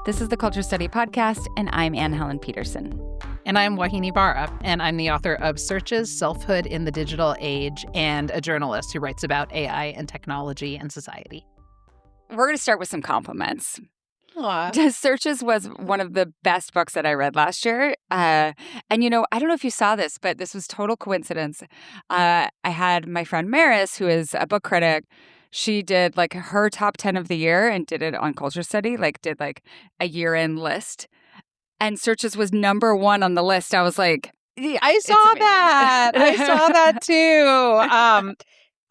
This is the Culture Study Podcast, and I'm Anne Helen Peterson. And I'm Wahini Bara, and I'm the author of Searches, Selfhood in the Digital Age, and a journalist who writes about AI and technology and society. We're going to start with some compliments. Aww. Searches was one of the best books that I read last year. And, I don't know if you saw this, but this was total coincidence. I had my friend Maris, who is a book critic. She did like her top 10 of the year and did it on Culture Study, did a year-end list. And Searches was number one on the list. I was like, I saw that. I saw that too.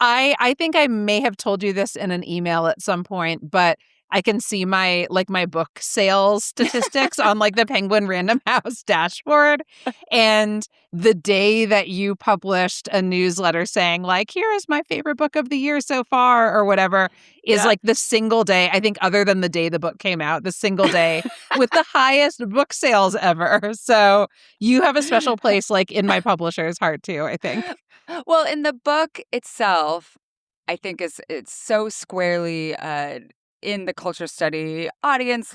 I think I may have told you this in an email at some point, but I can see my book sales statistics on the Penguin Random House dashboard. And the day that you published a newsletter saying here is my favorite book of the year so far or whatever is the single day, I think other than the day the book came out, the single day with the highest book sales ever. So you have a special place in my publisher's heart too, I think. Well, in the book itself, I think it's so squarely in the culture study audience.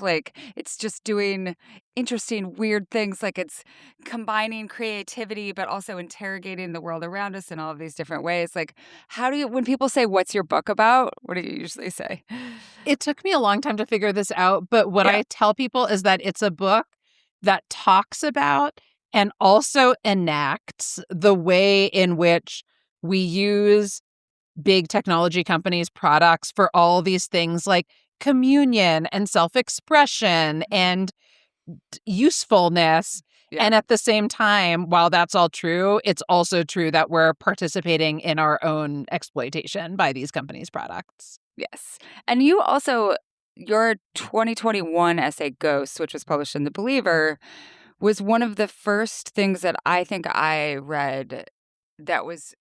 It's just doing interesting, weird things. It's combining creativity, but also interrogating the world around us in all of these different ways. When people say, "What's your book about?" What do you usually say? It took me a long time to figure this out, but what I tell people is that it's a book that talks about and also enacts the way in which we use big technology companies' products for all these things like communion and self-expression and usefulness. Yeah. And at the same time, while that's all true, it's also true that we're participating in our own exploitation by these companies' products. Yes. And you also, your 2021 essay, Ghosts, which was published in The Believer, was one of the first things that I think I read that was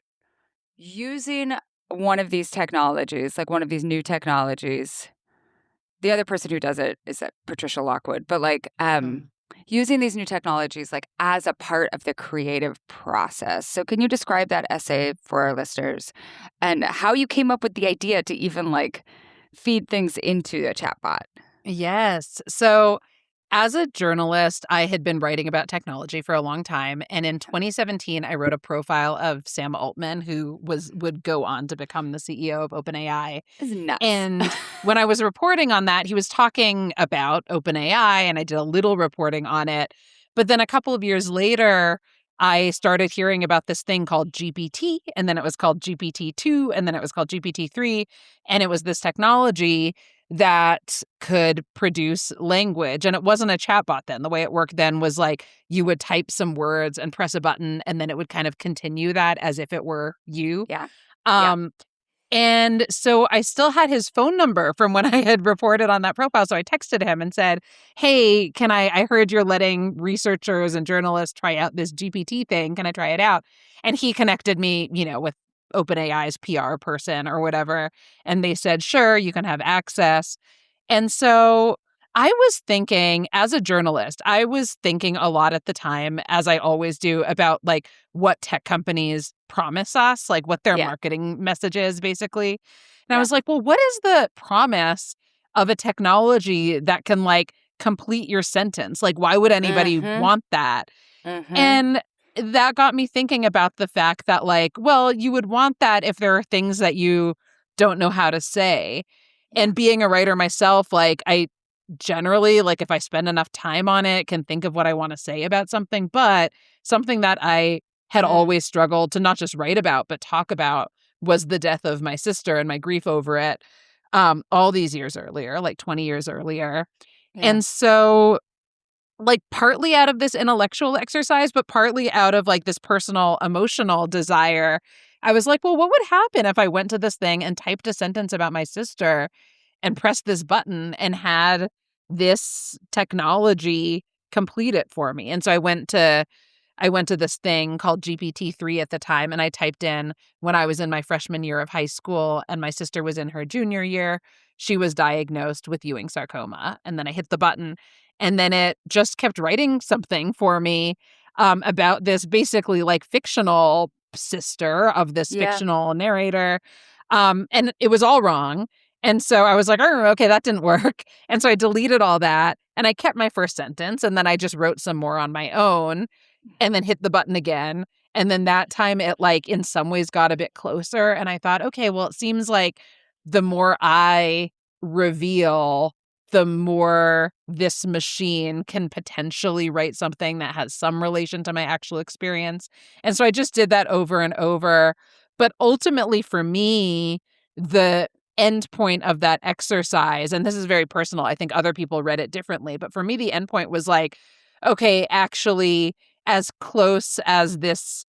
using one of these technologies, one of these new technologies. The other person who does it is Patricia Lockwood, but using these new technologies as a part of the creative process. So can you describe that essay for our listeners and how you came up with the idea to even feed things into a chatbot? Yes. So as a journalist, I had been writing about technology for a long time. And in 2017, I wrote a profile of Sam Altman, who would go on to become the CEO of OpenAI. It's nuts. And when I was reporting on that, he was talking about OpenAI, and I did a little reporting on it. But then a couple of years later, I started hearing about this thing called GPT, and then it was called GPT-2, and then it was called GPT-3. And it was this technology that could produce language. And it wasn't a chatbot then. The way it worked then was you would type some words and press a button, and then it would kind of continue that as if it were you. Yeah. And so I still had his phone number from when I had reported on that profile. So I texted him and said, hey, I heard you're letting researchers and journalists try out this GPT thing. Can I try it out? And he connected me, with OpenAI's PR person or whatever. And they said, sure, you can have access. And so I was thinking, as a journalist, I was thinking a lot at the time, as I always do, about what tech companies promise us, what their marketing message is, basically. And I was like, well, what is the promise of a technology that can complete your sentence? Why would anybody want that? Mm-hmm. And that got me thinking about the fact that well, you would want that if there are things that you don't know how to say. And being a writer myself, I generally, if I spend enough time on it, can think of what I want to say about something. But something that I had always struggled to not just write about, but talk about was the death of my sister and my grief over it all these years earlier, 20 years earlier. Yeah. And so partly out of this intellectual exercise, but partly out of this personal emotional desire, I was well, what would happen if I went to this thing and typed a sentence about my sister and pressed this button and had this technology complete it for me? And so I went to this thing called GPT-3 at the time, and I typed in when I was in my freshman year of high school and my sister was in her junior year, she was diagnosed with Ewing sarcoma. And then I hit the button, and then it just kept writing something for me about this basically fictional sister of this fictional narrator. And it was all wrong. And so I was like, oh, okay, that didn't work. And so I deleted all that and I kept my first sentence. And then I just wrote some more on my own and then hit the button again. And then that time it like in some ways got a bit closer. And I thought, okay, well, it seems like the more I reveal, the more this machine can potentially write something that has some relation to my actual experience. And so I just did that over and over. But ultimately for me, the end point of that exercise, and this is very personal, I think other people read it differently, but for me, the end point was like, okay, actually, as close as this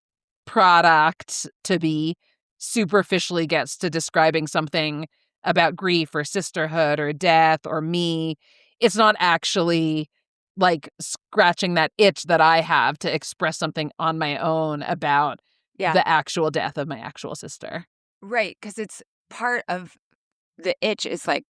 product to be superficially gets to describing something about grief or sisterhood or death or me, it's not actually like scratching that itch that I have to express something on my own about Yeah. the actual death of my actual sister. Right, because it's part of the itch is like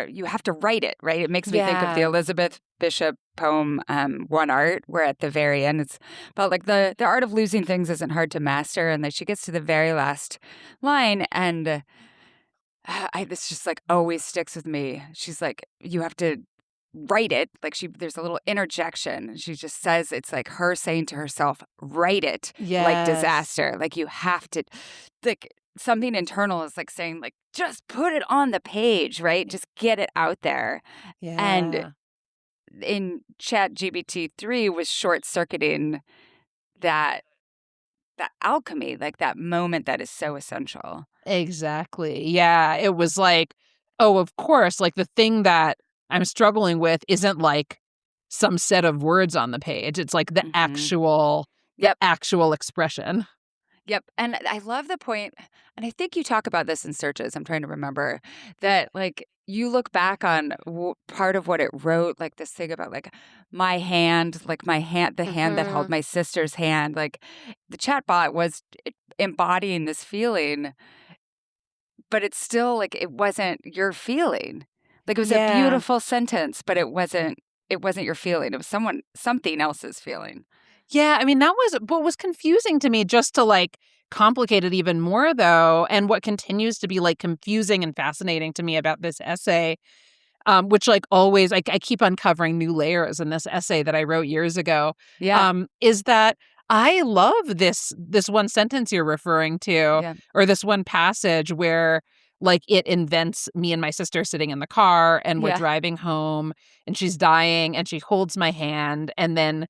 you have to write it, right? It makes me think of the Yeah. Elizabeth Bishop poem, One Art, where at the very end it's about like the art of losing things isn't hard to master. And then she gets to the very last line and this just like always sticks with me. She's like, you have to write it. Like there's a little interjection. She just says it's like her saying to herself, write it like Yes. disaster. Like you have to, like something internal is like saying like, just put it on the page, right? Just get it out there. And Yeah. in Chat GBT 3 was short circuiting that, that alchemy, like that moment that is so essential. Exactly. Yeah. It was like, oh, of course, like the thing that I'm struggling with isn't like some set of words on the page. It's like Hmm. the Yep. actual expression. Yep. And I love the point, and I think you talk about this in searches. I'm trying to remember that, like, you look back on part of what it wrote, like this thing about, like, my hand, like my hand, the hand that held Mhm. my sister's hand. Like, the chatbot was embodying this feeling, but it's still like it wasn't your feeling. Like, it was a Yeah. beautiful sentence, but it wasn't. It wasn't your feeling. It was something else's feeling. Yeah, I mean, that was what was confusing to me just to like complicate it even more though. And what continues to be like confusing and fascinating to me about this essay, which like always, I keep uncovering new layers in this essay that I wrote years ago, Yeah. is that I love this one sentence you're referring to, Yeah. or this one passage where like it invents me and my sister sitting in the car and we're Yeah. driving home and she's dying and she holds my hand and then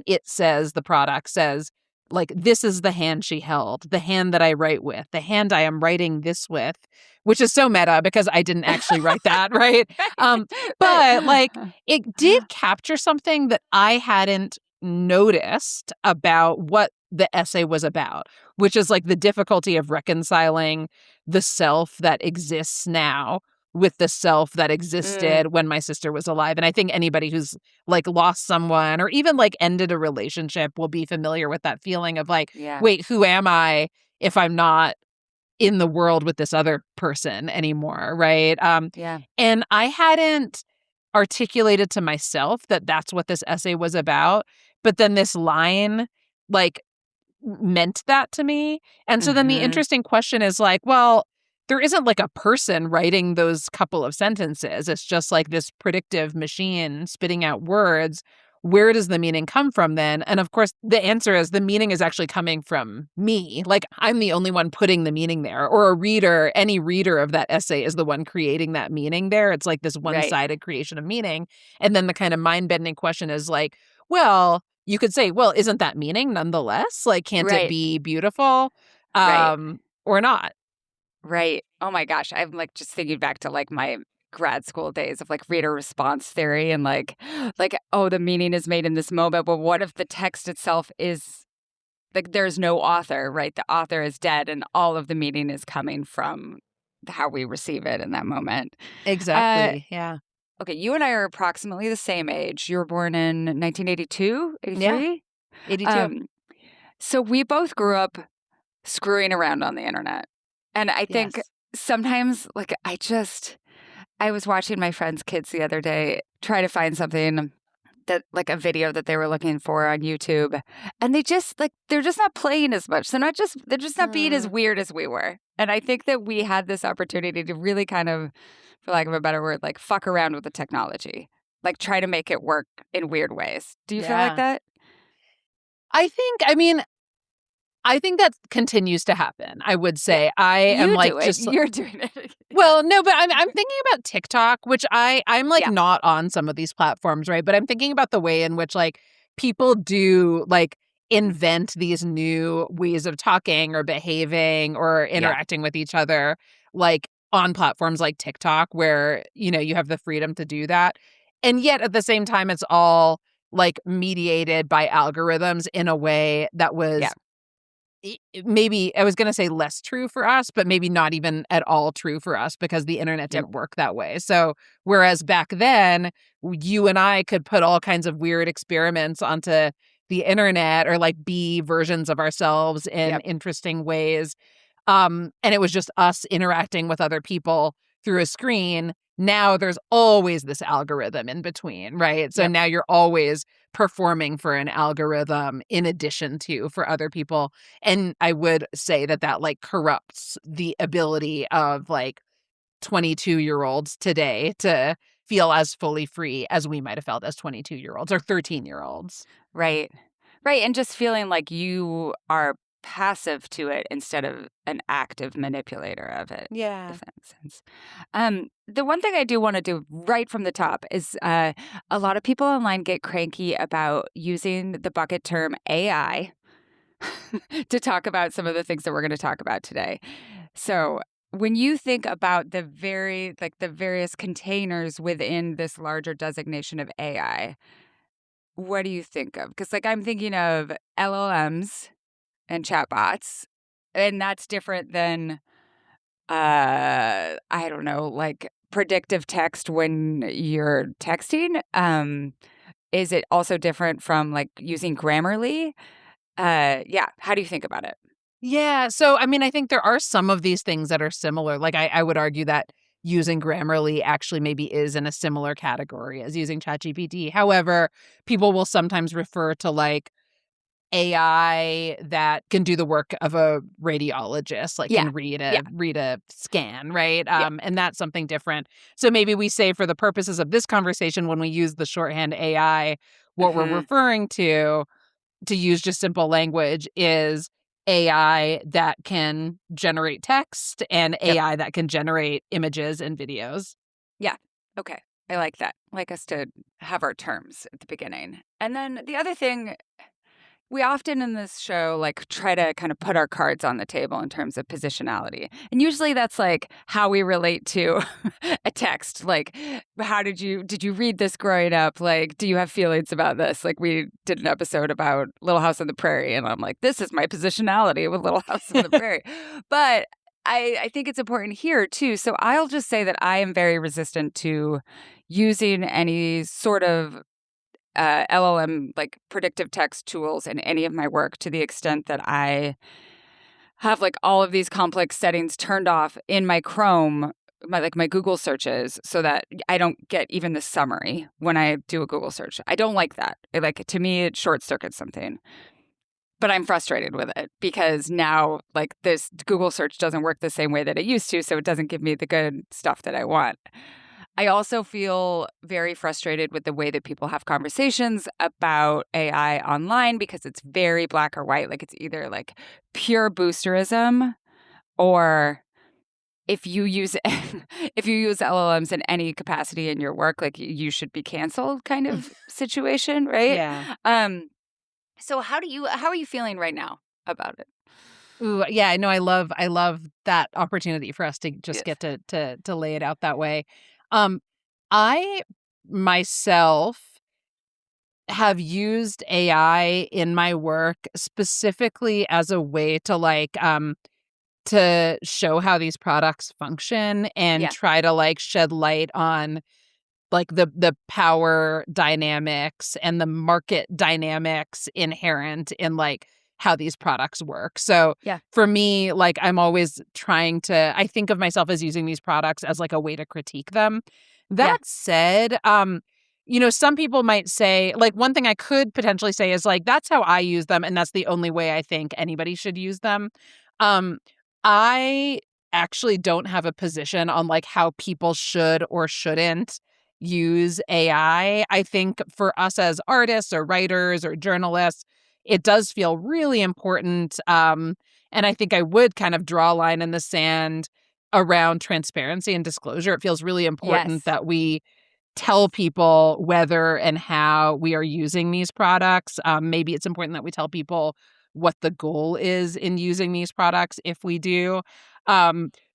it says, the product says, like, this is the hand she held, the hand that I write with, the hand I am writing this with, which is so meta because I didn't actually write that, right? Um, Right. but like, Right. it did capture something that I hadn't noticed about what the essay was about, which is like the difficulty of reconciling the self that exists now with the self that Mm, existed when my sister was alive. And I think anybody who's like lost someone or even like ended a relationship will be familiar with that feeling of like, yeah, wait, who am I if I'm not in the world with this other person anymore, right? yeah. And I hadn't articulated to myself that that's what this essay was about, but then this line like meant that to me. And so then the Mhm. interesting question is like, well, there isn't like a person writing those couple of sentences. It's just like this predictive machine spitting out words. Where does the meaning come from then? And of course, the answer is the meaning is actually coming from me. Like I'm the only one putting the meaning there, or a reader, any reader of that essay is the one creating that meaning there. It's like this one Right, sided creation of meaning. And then the kind of mind bending question is like, well, you could say, well, isn't that meaning nonetheless? Like, can't it right, be beautiful? right, Or not? right. Oh my gosh, I'm, like, just thinking back to, like, my grad school days of, like, reader response theory and, like, oh, the meaning is made in this moment, but what if the text itself is like, there's no author, right? The author is dead, and all of the meaning is coming from how we receive it in that moment. Uh, Exactly. Yeah. okay, you and I are approximately the same age. You were born in 1982, Yeah. 83. 82. Um, so we both grew up screwing around on the internet. And I think Yes. sometimes, like, I was watching my friend's kids the other day try to find something. that like a video that they were looking for on YouTube, and they're just not playing as much. They're just not being as Mm. weird as we were. And I think that we had this opportunity to really kind of, for lack of a better word, like fuck around with the technology, like try to make it work in weird ways. Do you feel like Yeah. that? I think that continues to happen. I would Yeah, say I am you like do it. just You're doing it. well, Yes. no, but I'm thinking about TikTok, which I'm like Yeah. not on some of these platforms, right? But I'm thinking about the way in which like people do like invent these new ways of talking or behaving or Yeah. interacting with each other, like on platforms like TikTok, where you have the freedom to do that, and yet at the same time, it's all like mediated by algorithms in a way that Yeah. was maybe I was going to say less true for us, but maybe not even at all true for us because the internet Yep. didn't work that way. So, whereas back then, you and I could put all kinds of weird experiments onto the internet or like be versions of ourselves in Yep. interesting ways. And it was just us interacting with other people through a screen. Now there's always this algorithm in between, right? So Yep. now you're always performing for an algorithm in addition to for other people. And I would say that like corrupts the ability of like 22-year-olds today to feel as fully free as we might have felt as 22-year-olds or 13-year-olds. Right. Right. And just feeling like you are passive to it instead of an active manipulator of it, Yeah. if that makes sense. The one thing I do want to do right from the top is a lot of people online get cranky about using the bucket term AI to talk about some of the things that we're going to talk about today. So, when you think about the various containers within this larger designation of AI, what do you think of? Because, like, I'm thinking of LLMs and chatbots, and that's different than, I don't know, like predictive text when you're texting. Is it also different from like using Grammarly? Yeah. How do you think about it? Yeah. So, I mean, I think there are some of these things that are similar. Like, I would argue that using Grammarly actually maybe is in a similar category as using ChatGPT. However, people will sometimes refer to like AI that can do the work of a radiologist, like Yeah. can read Yeah. a scan, right? Yeah. And that's something different. So maybe we say for the purposes of this conversation, when we use the shorthand AI, what we're Hmm. referring to use just simple language is AI that can generate text and Yep. AI that can generate images and videos. Yeah. Okay. I like that. I like us to have our terms at the beginning. And then the other thing, we often in this show like try to kind of put our cards on the table in terms of positionality. And usually that's like how we relate to a text. Like, did you read this growing up? Like, do you have feelings about this? Like we did an episode about Little House on the Prairie, and I'm like, this is my positionality with Little House on the Prairie. But I think it's important here too. So I'll just say that I am very resistant to using any sort of LLM like predictive text tools in any of my work to the extent that I have like all of these complex settings turned off in my Chrome, my Google searches, so that I don't get even the summary when I do a Google search. I don't like that. To me, it short circuits something. But I'm frustrated with it because now like this Google search doesn't work the same way that it used to, so it doesn't give me the good stuff that I want. I also feel very frustrated with the way that people have conversations about AI online because it's very black or white. Like it's either like pure boosterism or if you use if you use LLMs in any capacity in your work, like you should be canceled kind of situation, right? Yeah. Um so how are you feeling right now about it? Ooh, yeah, I know. I love that opportunity for us to just Yes. get to lay it out that way. Um, I myself have used AI in my work specifically as a way to to show how these products function and Yeah. try to like shed light on like the power dynamics and the market dynamics inherent in like how these products work. So Yeah. for me, like I'm always trying to I think of myself as using these products as like a way to critique them. Yeah. That said, some people might say, like, one thing I could potentially say is, like, that's how I use them, and that's the only way I think anybody should use them. Um, I actually don't have a position on, like, how people should or shouldn't use AI. I think for us as artists or writers or journalists, it does feel really important. And I think I would kind of draw a line in the sand around transparency and disclosure. It feels really important Yes. that we tell people whether and how we are using these products. Maybe it's important that we tell people what the goal is in using these products if we do.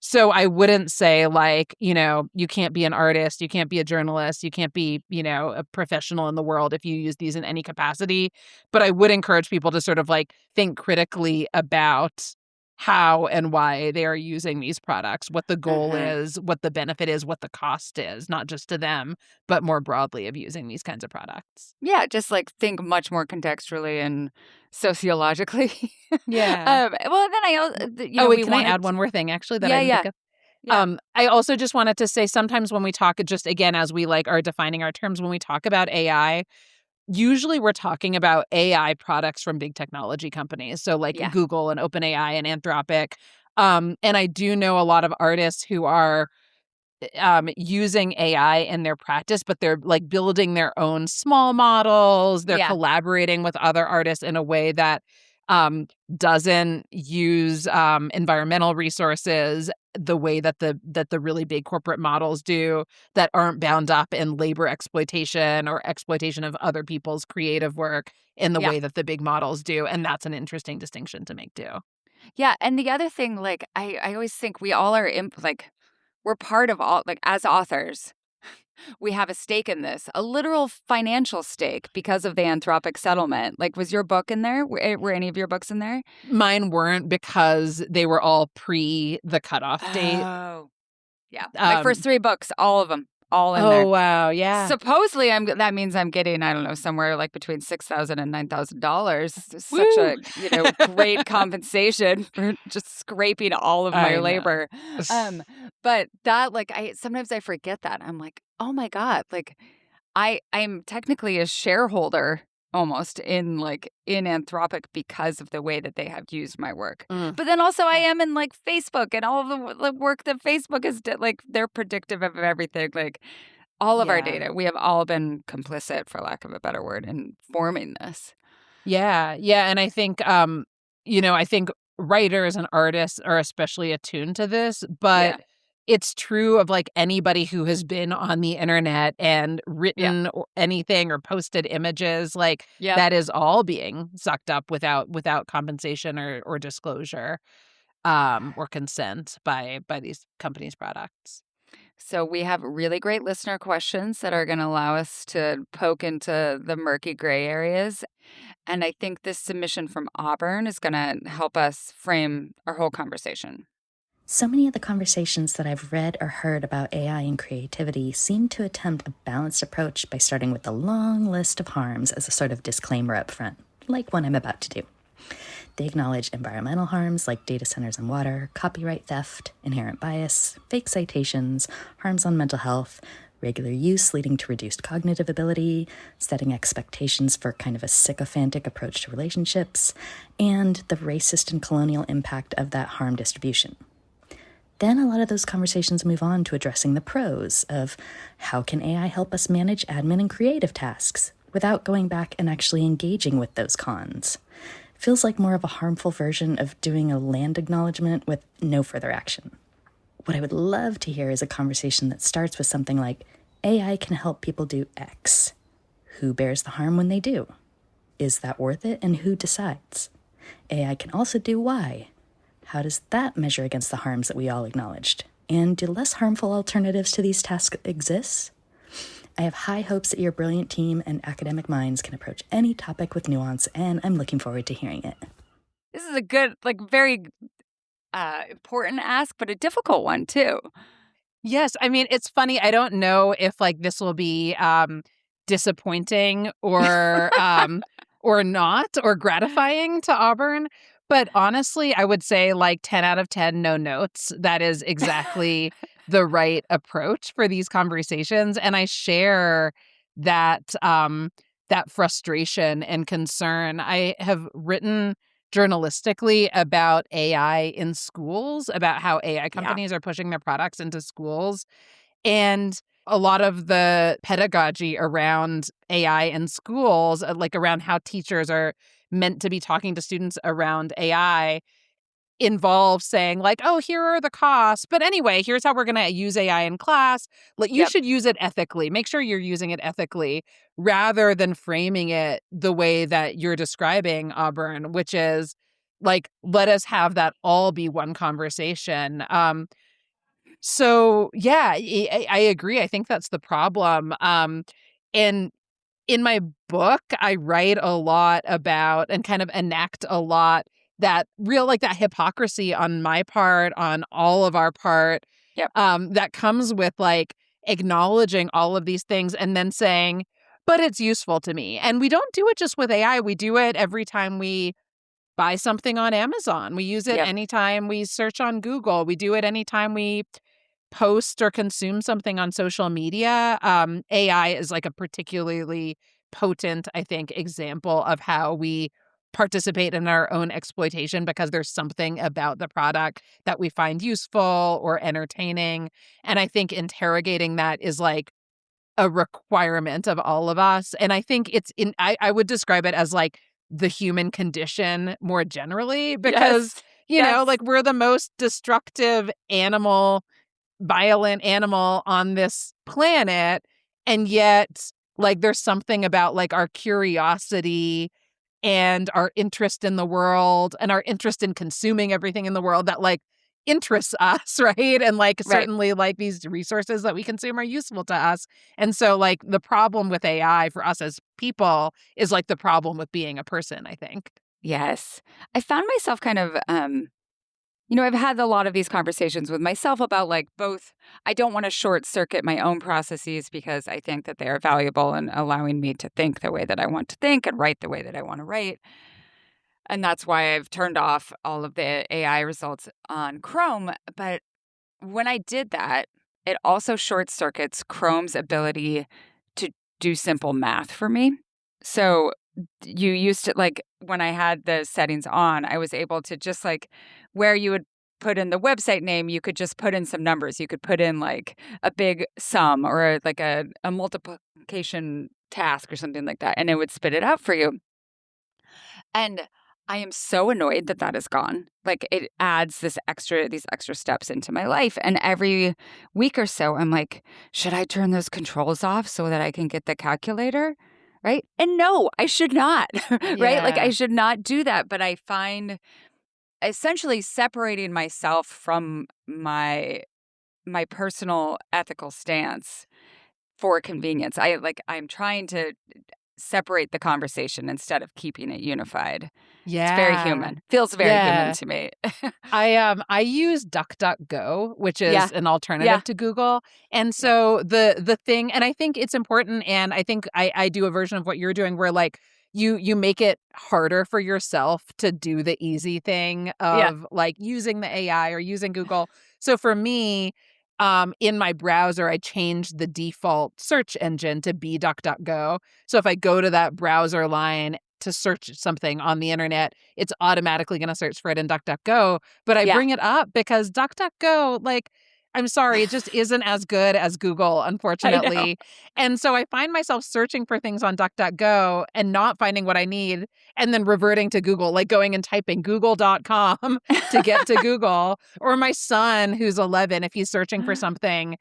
So I wouldn't say, like, you can't be an artist, you can't be a journalist, you can't be, a professional in the world if you use these in any capacity. But I would encourage people to sort of like think critically about how and why they are using these products, what the goal Uh-huh. is, what the benefit is, what the cost is, not just to them, but more broadly of using these kinds of products. Yeah, just, like, think much more contextually and sociologically. Yeah. Well, then Oh, wait, we can I wanted add one more thing actually that I Yeah, didn't yeah, think of? yeah, I also just wanted to say sometimes when we talk, just again, as we like are defining our terms, when we talk about AI, usually we're talking about AI products from big technology companies. So like yeah, Google and OpenAI and Anthropic. And I do know a lot of artists who are using AI in their practice, but they're like building their own small models. They're yeah, collaborating with other artists in a way that doesn't use environmental resources the way that the really big corporate models do, that aren't bound up in labor exploitation or exploitation of other people's creative work in the yeah, way that the big models do. And that's an interesting distinction to make too. yeah, and the other thing, like, I always think we all are we're part of all like, as authors, we have a stake in this, a literal financial stake because of the Anthropic settlement. Like, was your book in there? Were any of your books in there? Mine weren't because they were all pre the cutoff date. Oh. Yeah, my first Um, 3 books, all of them, all in oh, there. wow, yeah. Supposedly, that means I'm getting, I don't know, somewhere like between $6,000 and $9,000. Such Woo! a, great compensation for just scraping all of my I know. labor. Um, but that, like, sometimes I forget that. I'm like, "Oh my god," like, I'm technically a shareholder almost in Anthropic because of the way that they have used my work. Mm, But then also I yeah. am in, like, Facebook and all of the work that Facebook is like, they're predictive of everything, like, all of our Yeah. data. We have all been complicit, for lack of a better word, in forming this. Yeah, yeah, and I think, I think writers and artists are especially attuned to this, but Yeah, it's true of, like, anybody who has been on the internet and yeah, written or anything or posted images, like, yep. that is all being sucked up without compensation or disclosure, or consent by these companies' products. So we have really great listener questions that are gonna allow us to poke into the murky gray areas. And I think this submission from Auburn is going to help us frame our whole conversation. So many of the conversations that I've read or heard about AI and creativity seem to attempt a balanced approach by starting with a long list of harms as a sort of disclaimer up front, like what I'm about to do. They acknowledge environmental harms like data centers and water, copyright theft, inherent bias, fake citations, harms on mental health, regular use leading to reduced cognitive ability, setting expectations for kind of a sycophantic approach to relationships, and the racist and colonial impact of that harm distribution. Then a lot of those conversations move on to addressing the pros of how can AI help us manage admin and creative tasks without going back and actually engaging with those cons. Feels like more of a harmful version of doing a land acknowledgement with no further action. What I would love to hear is a conversation that starts with something like, AI can help people do X. Who bears the harm when they do? Is that worth it, and who decides? AI can also do Y. How does that measure against the harms that we all acknowledged? And do less harmful alternatives to these tasks exist? I have high hopes that your brilliant team and academic minds can approach any topic with nuance, and I'm looking forward to hearing it. This is a good, like, very important ask, but a difficult one too. Yes, I mean, it's funny, I don't know if, like, this will be, disappointing or not, or gratifying to Auburn, but honestly, I would say, like, 10 out of 10, no notes. That is exactly the right approach for these conversations, and I share that frustration and concern. I have written journalistically about AI in schools, about how AI Yeah. companies are pushing their products into schools. And a lot of the pedagogy around AI in schools, like around how teachers are meant to be talking to students around AI, involves saying like, oh, here are the costs. But anyway, here's how we're going to use AI in class. Like, you Yep. should use it ethically. Make sure you're using it ethically rather than framing it the way that you're describing, Auburn, which is like, let us have that all be one conversation. So yeah, I agree. I think that's the problem. And in my book, I write a lot about and kind of enact a lot that real like that hypocrisy on my part, on all of our part, Yep. that comes with like acknowledging all of these things and then saying, but it's useful to me. And we don't do it just with AI. We do it every time we buy something on Amazon. We use it Yep. anytime we search on Google. We do it anytime we post or consume something on social media. AI is like a particularly potent, I think, example of how we participate in our own exploitation because there's something about the product that we find useful or entertaining. And I think interrogating that is like a requirement of all of us. And I think I would describe it as like the human condition more generally because, Yes. you know, Yes. like we're the most destructive violent animal on this planet. And yet, like, there's something about like our curiosity and our interest in the world and our interest in consuming everything in the world that like interests us, right? And like Right. certainly like these resources that we consume are useful to us. And so like the problem with AI for us as people is like the problem with being a person, I think. Yes. I found myself kind of I've had a lot of these conversations with myself about like both. I don't want to short circuit my own processes because I think that they are valuable in allowing me to think the way that I want to think and write the way that I want to write. And that's why I've turned off all of the AI results on Chrome. But when I did that, it also short circuits Chrome's ability to do simple math for me. So you used to like when I had the settings on, I was able to just like where you would put in the website name, you could just put in some numbers. You could put in like a big sum or like a multiplication task or something like that, and it would spit it out for you. And I am so annoyed that that is gone. Like it adds these extra steps into my life. And every week or so, I'm like, should I turn those controls off so that I can get the calculator? Right. And no, I should not. Right. Like I Yeah. should not do that. But I find essentially separating myself from my personal ethical stance for convenience. I'm trying to separate the conversation instead of keeping it unified. It's very Yeah. human. Feels very human Yeah. to me. I use DuckDuckGo, which Yeah. is an Yeah. alternative to Google. And Yeah. so the thing, and I think it's important, and I think I do a version of what you're doing where like you make it harder for yourself to do the easy thing Yeah. of like using the AI or using Google. So for me, in my browser, I changed the default search engine to be DuckDuckGo. So if I go to that browser line to search something on the internet, it's automatically going to search for it in DuckDuckGo. But I Yeah. bring it up because DuckDuckGo, like, I'm sorry, it just isn't as good as Google, I know. unfortunately. And so I find myself searching for things on DuckDuckGo and not finding what I need and then reverting to Google, like going and typing google.com to get to Google. Or my son, who's 11, if he's searching for something,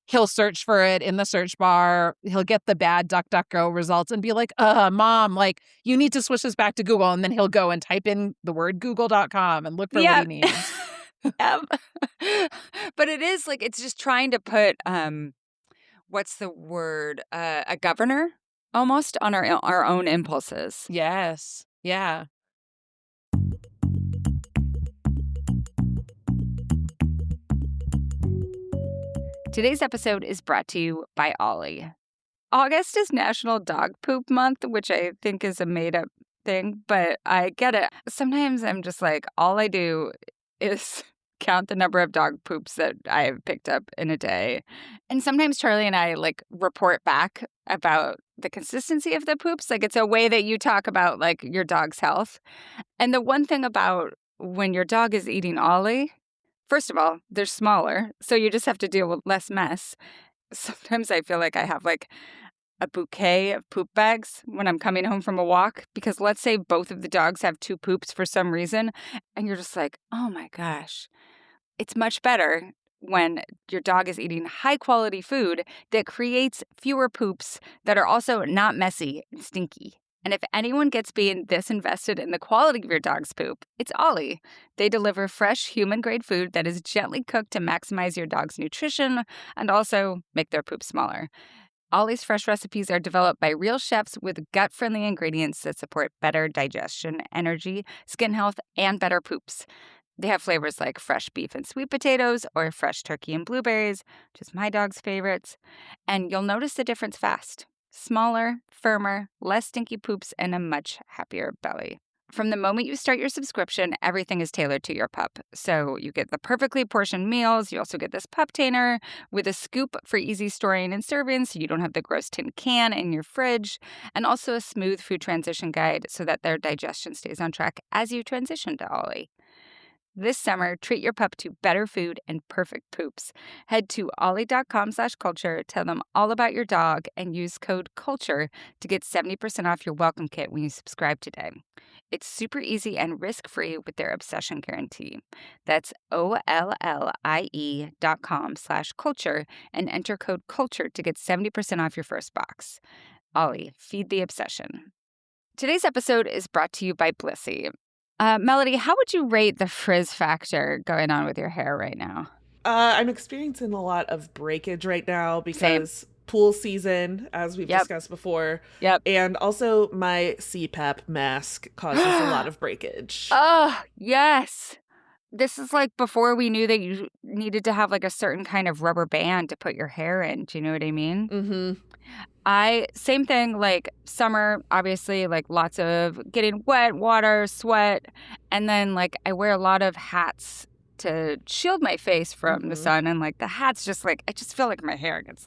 he'll search for it in the search bar. He'll get the bad DuckDuckGo results and be like, Mom, like, you need to switch this back to Google. And then he'll go and type in the word google.com and look for what Yeah. he needs. Yeah. But it is like it's just trying to put what's the word? A governor almost on our own impulses. Yes. Yeah. Today's episode is brought to you by Ollie. August is National Dog Poop Month, which I think is a made up thing, but I get it. Sometimes I'm just like, all I do is count the number of dog poops that I have picked up in a day. And sometimes Charlie and I report back about the consistency of the poops. It's a way that you talk about your dog's health. And the one thing about when your dog is eating Ollie, first of all, they're smaller, so you just have to deal with less mess. Sometimes I feel like I have a bouquet of poop bags when I'm coming home from a walk, because let's say both of the dogs have 2 poops for some reason, and you're just like, oh my gosh. It's much better when your dog is eating high quality food that creates fewer poops that are also not messy and stinky. And if anyone gets being this invested in the quality of your dog's poop, it's Ollie. They deliver fresh human-grade food that is gently cooked to maximize your dog's nutrition and also make their poop smaller. Ollie's fresh recipes are developed by real chefs with gut-friendly ingredients that support better digestion, energy, skin health, and better poops. They have flavors like fresh beef and sweet potatoes or fresh turkey and blueberries, which is my dog's favorites. And you'll notice the difference fast. Smaller, firmer, less stinky poops, and a much happier belly. From the moment you start your subscription, everything is tailored to your pup. So you get the perfectly portioned meals. You also get this pup tainer with a scoop for easy storing and serving so you don't have the gross tin can in your fridge, and also a smooth food transition guide so that their digestion stays on track as you transition to Ollie. This summer, treat your pup to better food and perfect poops. Head to ollie.com/culture, tell them all about your dog, and use code CULTURE to get 70% off your welcome kit when you subscribe today. It's super easy and risk-free with their obsession guarantee. That's OLLIE.com/culture and enter code CULTURE to get 70% off your first box. Ollie, feed the obsession. Today's episode is brought to you by Blissy. Melody, how would you rate the frizz factor going on with your hair right now? I'm experiencing a lot of breakage right now because pool season, as we've discussed before. Yep. And also my CPAP mask causes a lot of breakage. Oh, yes. This is before we knew that you needed to have a certain kind of rubber band to put your hair in. Do you know what I mean? Mm-hmm. Same thing, summer, obviously, lots of getting wet, water, sweat. And then, I wear a lot of hats to shield my face from the sun. And, the hats just, I just feel like my hair gets,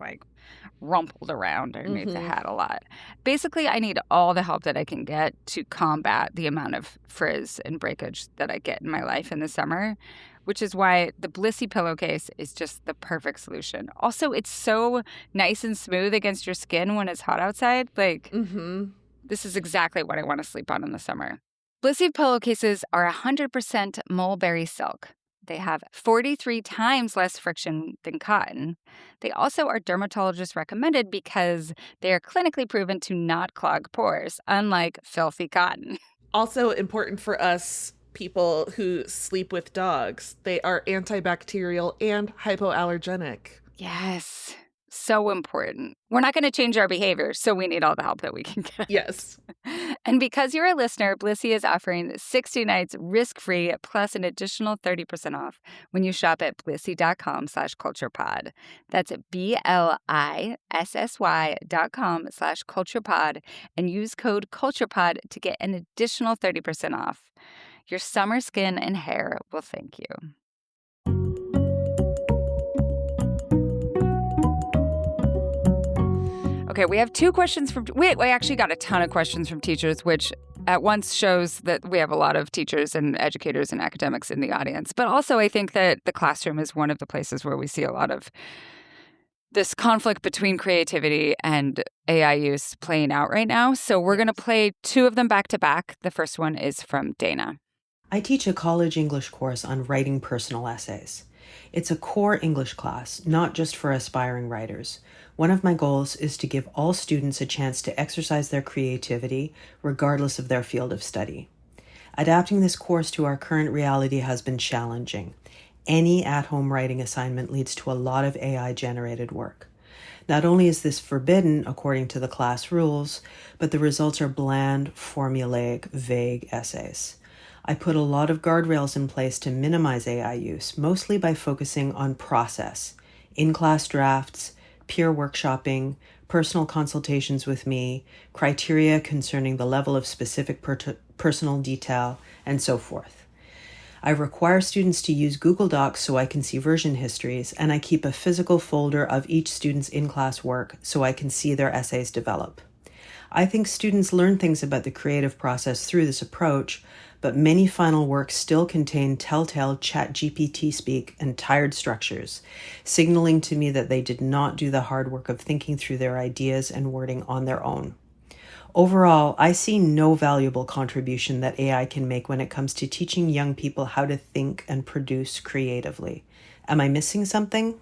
rumpled around underneath the hat a lot. Basically, I need all the help that I can get to combat the amount of frizz and breakage that I get in my life in the summer, which is why the Blissy pillowcase is just the perfect solution. Also, it's so nice and smooth against your skin when it's hot outside. This is exactly what I want to sleep on in the summer. Blissy pillowcases are 100% mulberry silk. They have 43 times less friction than cotton. They also are dermatologist recommended because they are clinically proven to not clog pores, unlike filthy cotton. Also important for us people who sleep with dogs. They are antibacterial and hypoallergenic. Yes. So important. We're not going to change our behavior, so we need all the help that we can get. Yes. And because you're a listener, Blissy is offering 60 nights risk-free plus an additional 30% off when you shop at blissy.com/culturepod. That's BLISSY.com/culturepod and use code culturepod to get an additional 30% off. Your summer skin and hair will thank you. Okay, we have 2 questions from... We actually got a ton of questions from teachers, which at once shows that we have a lot of teachers and educators and academics in the audience. But also, I think that the classroom is one of the places where we see a lot of this conflict between creativity and AI use playing out right now. So we're going to play 2 of them back to back. The first one is from Dana. I teach a college English course on writing personal essays. It's a core English class, not just for aspiring writers. One of my goals is to give all students a chance to exercise their creativity, regardless of their field of study. Adapting this course to our current reality has been challenging. Any at-home writing assignment leads to a lot of AI-generated work. Not only is this forbidden according to the class rules, but the results are bland, formulaic, vague essays. I put a lot of guardrails in place to minimize AI use, mostly by focusing on process, in-class drafts, peer workshopping, personal consultations with me, criteria concerning the level of specific personal detail, and so forth. I require students to use Google Docs so I can see version histories, and I keep a physical folder of each student's in-class work so I can see their essays develop. I think students learn things about the creative process through this approach, but many final works still contain telltale ChatGPT speak and tired structures, signaling to me that they did not do the hard work of thinking through their ideas and wording on their own. Overall, I see no valuable contribution that AI can make when it comes to teaching young people how to think and produce creatively. Am I missing something?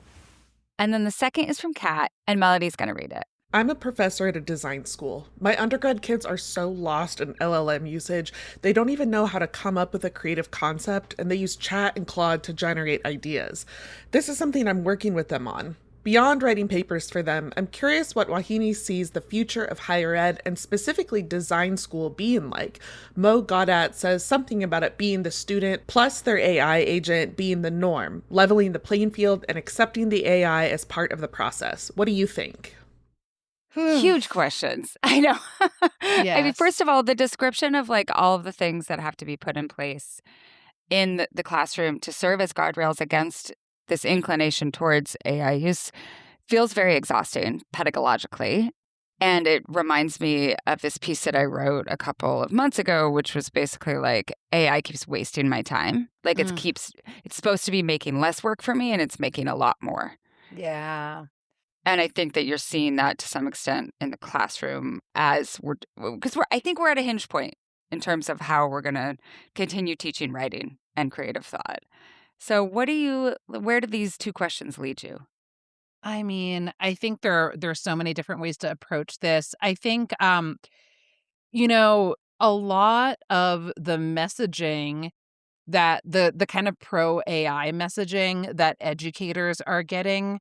And then the second is from Kat, and Melody's going to read it. I'm a professor at a design school. My undergrad kids are so lost in LLM usage, they don't even know how to come up with a creative concept, and they use Chat and Claude to generate ideas. This is something I'm working with them on. Beyond writing papers for them, I'm curious what Wahini sees the future of higher ed and specifically design school being like. Mo Gaudat says something about it being the student plus their AI agent being the norm, leveling the playing field and accepting the AI as part of the process. What do you think? Huge questions. I know. I mean, Yes. first of all, the description of like all of the things that have to be put in place in the classroom to serve as guardrails against this inclination towards AI use feels very exhausting pedagogically. And it reminds me of this piece that I wrote a couple of months ago, which was basically like AI keeps wasting my time. Like it's supposed to be making less work for me and it's making a lot more. Yeah. And I think that you're seeing that to some extent in the classroom as I think we're at a hinge point in terms of how we're going to continue teaching writing and creative thought. So where do these two questions lead you? I mean, I think there's so many different ways to approach this. I think, a lot of the messaging that the kind of pro AI messaging that educators are getting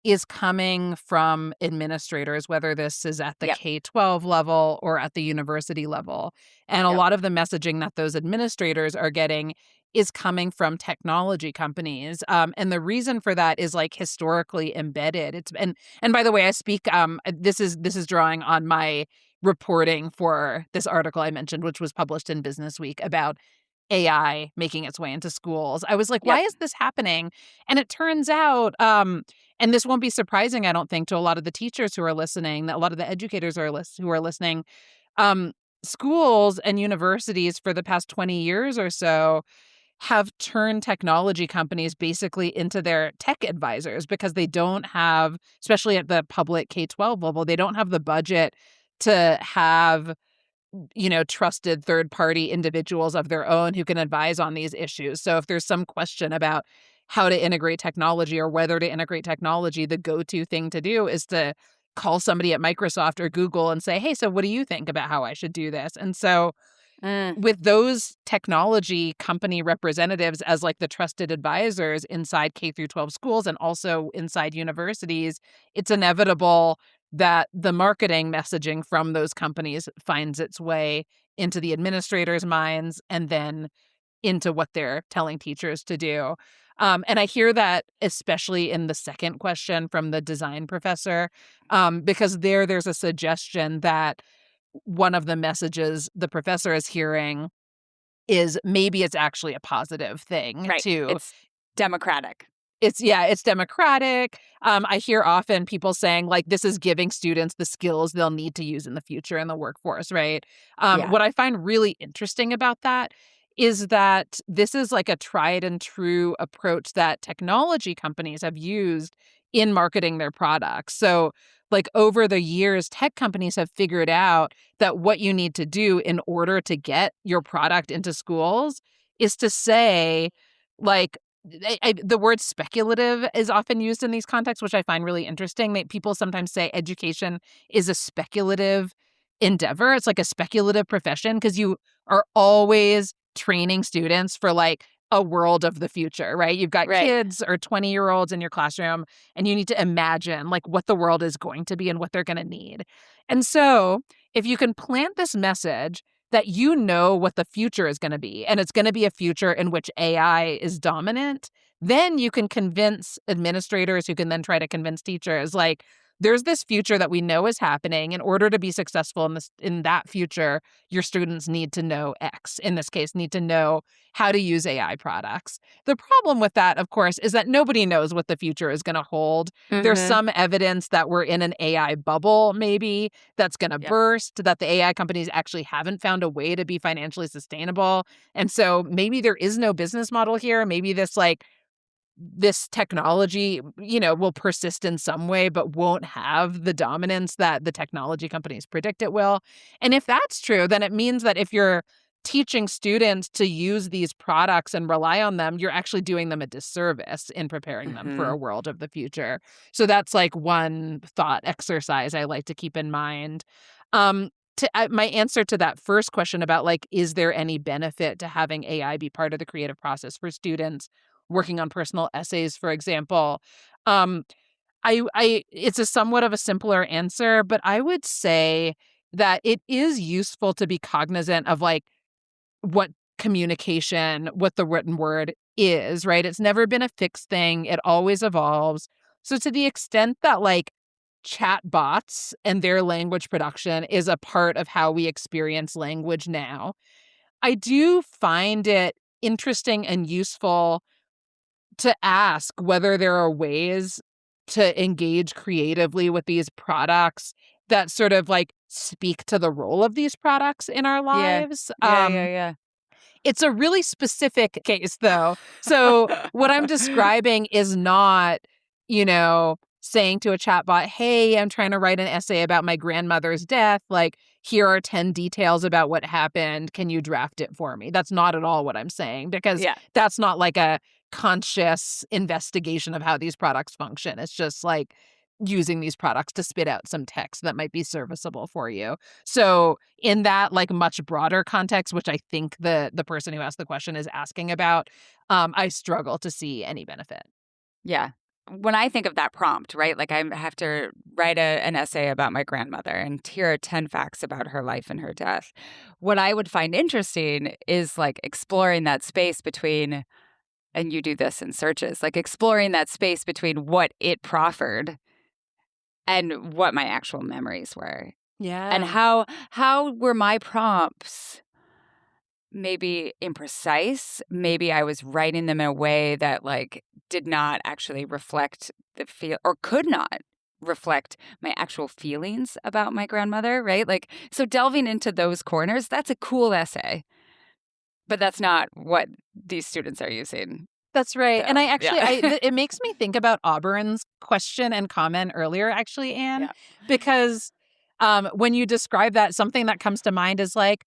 is coming from administrators, whether this is at the Yep. K-12 level or at the university level. And a Yep. lot of the messaging that those administrators are getting is coming from technology companies. And the reason for that is like historically embedded. And by the way, I speak this is drawing on my reporting for this article I mentioned, which was published in Business Week about AI making its way into schools. I was like, why Yep. is this happening? And it turns out, and this won't be surprising, I don't think, to a lot of the teachers who are listening, that a lot of the educators who are listening, um, schools and universities for the past 20 years or so have turned technology companies basically into their tech advisors because they don't have, especially at the public K-12 level, they don't have the budget to have trusted third-party individuals of their own who can advise on these issues. So if there's some question about how to integrate technology or whether to integrate technology, the go-to thing to do is to call somebody at Microsoft or Google and say, hey, so what do you think about how I should do this? And so Mm. with those technology company representatives as like the trusted advisors inside K through 12 schools and also inside universities, it's inevitable that the marketing messaging from those companies finds its way into the administrators' minds and then into what they're telling teachers to do. And I hear that especially in the second question from the design professor, because there's a suggestion that one of the messages the professor is hearing is maybe it's actually a positive thing Right. to It's democratic. it's democratic. I hear often people saying like this is giving students the skills they'll need to use in the future in the workforce, right? Yeah. What I find really interesting about that is that this is like a tried and true approach that technology companies have used in marketing their products. So like over the years, tech companies have figured out that what you need to do in order to get your product into schools is to say like the word speculative is often used in these contexts, which I find really interesting. That people sometimes say education is a speculative endeavor. It's like a speculative profession because you are always training students for like a world of the future, right? You've got Right. kids or 20-year-olds in your classroom, and you need to imagine like what the world is going to be and what they're going to need. And so if you can plant this message that you know what the future is going to be, and it's going to be a future in which AI is dominant, then you can convince administrators who can then try to convince teachers like there's this future that we know is happening. In order to be successful in that future, your students need to know X. In this case, need to know how to use AI products. The problem with that, of course, is that nobody knows what the future is going to hold. There's Mm-hmm. some evidence that we're in an AI bubble, maybe, that's going to Yep. burst, that the AI companies actually haven't found a way to be financially sustainable. And so maybe there is no business model here. Maybe this technology, will persist in some way, but won't have the dominance that the technology companies predict it will. And if that's true, then it means that if you're teaching students to use these products and rely on them, you're actually doing them a disservice in preparing them for Mm-hmm. a world of the future. So that's like one thought exercise I like to keep in mind. Um, my answer to that first question about like, is there any benefit to having AI be part of the creative process for students working on personal essays, for example? Um, it's a somewhat of a simpler answer, but I would say that it is useful to be cognizant of like what communication, what the written word is, right? It's never been a fixed thing. It always evolves. So to the extent that like chatbots and their language production is a part of how we experience language now, I do find it interesting and useful to ask whether there are ways to engage creatively with these products that sort of like speak to the role of these products in our Yeah. lives. Yeah. It's a really specific case, though. So what I'm describing is not, saying to a chatbot, hey, I'm trying to write an essay about my grandmother's death. Like, here are 10 details about what happened. Can you draft it for me? That's not at all what I'm saying, because Yeah. that's not like a conscious investigation of how these products function. It's just like using these products to spit out some text that might be serviceable for you. So in that like much broader context, which I think the person who asked the question is asking about, I struggle to see any benefit. Yeah. When I think of that prompt, right, like I have to write an essay about my grandmother and here are 10 facts about her life and her death. What I would find interesting is like exploring that space between, and you do this in searches, like exploring that space between what it proffered and what my actual memories were. And Yeah. how were my prompts maybe imprecise? Maybe I was writing them in a way that like did not actually reflect the feel or could not reflect my actual feelings about my grandmother, right? Like so delving into those corners, that's a cool essay. But that's not what these students are using. That's right. And So, I actually, yeah. it makes me think about Auburn's question and comment earlier, actually, Anne, Yeah. because when you describe that, something that comes to mind is like,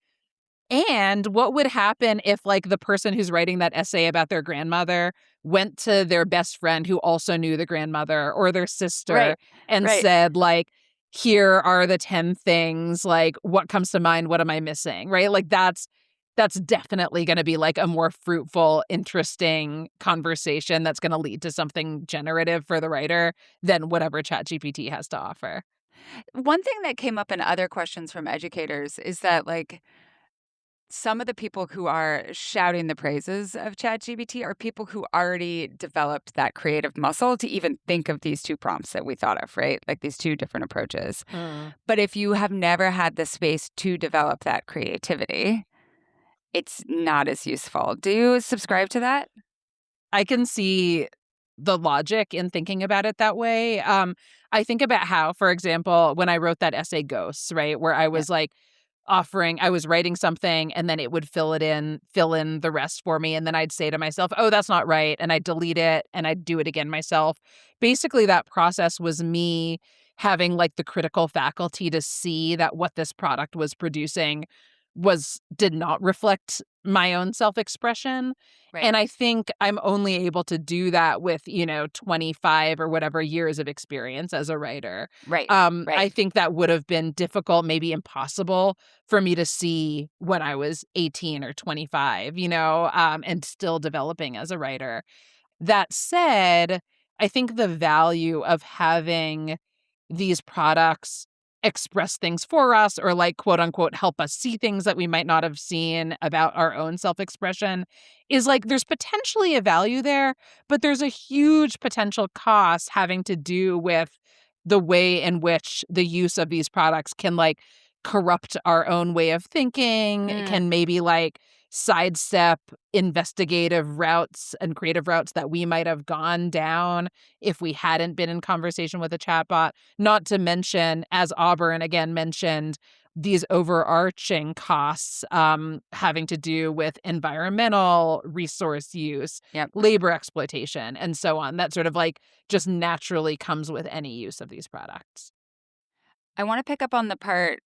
and what would happen if, like, the person who's writing that essay about their grandmother went to their best friend who also knew the grandmother or their sister Right. and Right. said, like, here are the 10 things, like, what comes to mind? What am I missing? Right? Like, that's definitely going to be like a more fruitful, interesting conversation that's going to lead to something generative for the writer than whatever ChatGPT has to offer. One thing that came up in other questions from educators is that like some of the people who are shouting the praises of ChatGPT are people who already developed that creative muscle to even think of these two prompts that we thought of, right? Like these two different approaches. But if you have never had the space to develop that creativity, it's not as useful. Do you subscribe to that? I can see the logic in thinking about it that way. I think about how, for example, when I wrote that essay Ghosts, right, where I Yeah. was like I was writing something and then it would fill in the rest for me. And then I'd say to myself, oh, that's not right. And I'd delete it and I'd do it again myself. Basically, that process was me having like the critical faculty to see that what this product was producing did not reflect my own self-expression. Right. And I think I'm only able to do that with, 25 or whatever years of experience as a writer. Right. I Right. think that would have been difficult, maybe impossible for me to see when I was 18 or 25, and still developing as a writer. That said, I think the value of having these products express things for us or like quote unquote help us see things that we might not have seen about our own self-expression is like there's potentially a value there, but there's a huge potential cost having to do with the way in which the use of these products can like corrupt our own way of thinking, can maybe like sidestep investigative routes and creative routes that we might have gone down if we hadn't been in conversation with a chatbot. Not to mention, as Auburn again mentioned, these overarching costs having to do with environmental resource use, Yep. labor exploitation, and so on. That sort of like just naturally comes with any use of these products. I want to pick up on the part,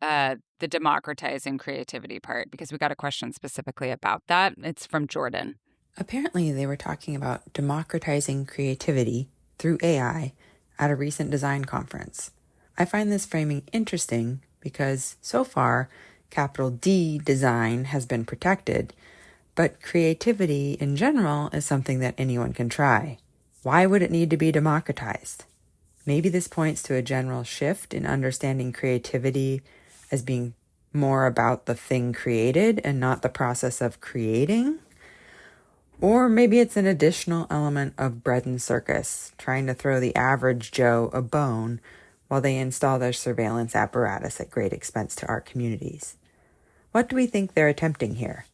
the democratizing creativity part, because we got a question specifically about that. It's from Jordan. Apparently, they were talking about democratizing creativity through AI at a recent design conference. I find this framing interesting because so far, capital D design has been protected, but creativity in general is something that anyone can try. Why would it need to be democratized? Maybe this points to a general shift in understanding creativity as being more about the thing created and not the process of creating. Or maybe it's an additional element of bread and circus, trying to throw the average Joe a bone while they install their surveillance apparatus at great expense to our communities. What do we think they're attempting here?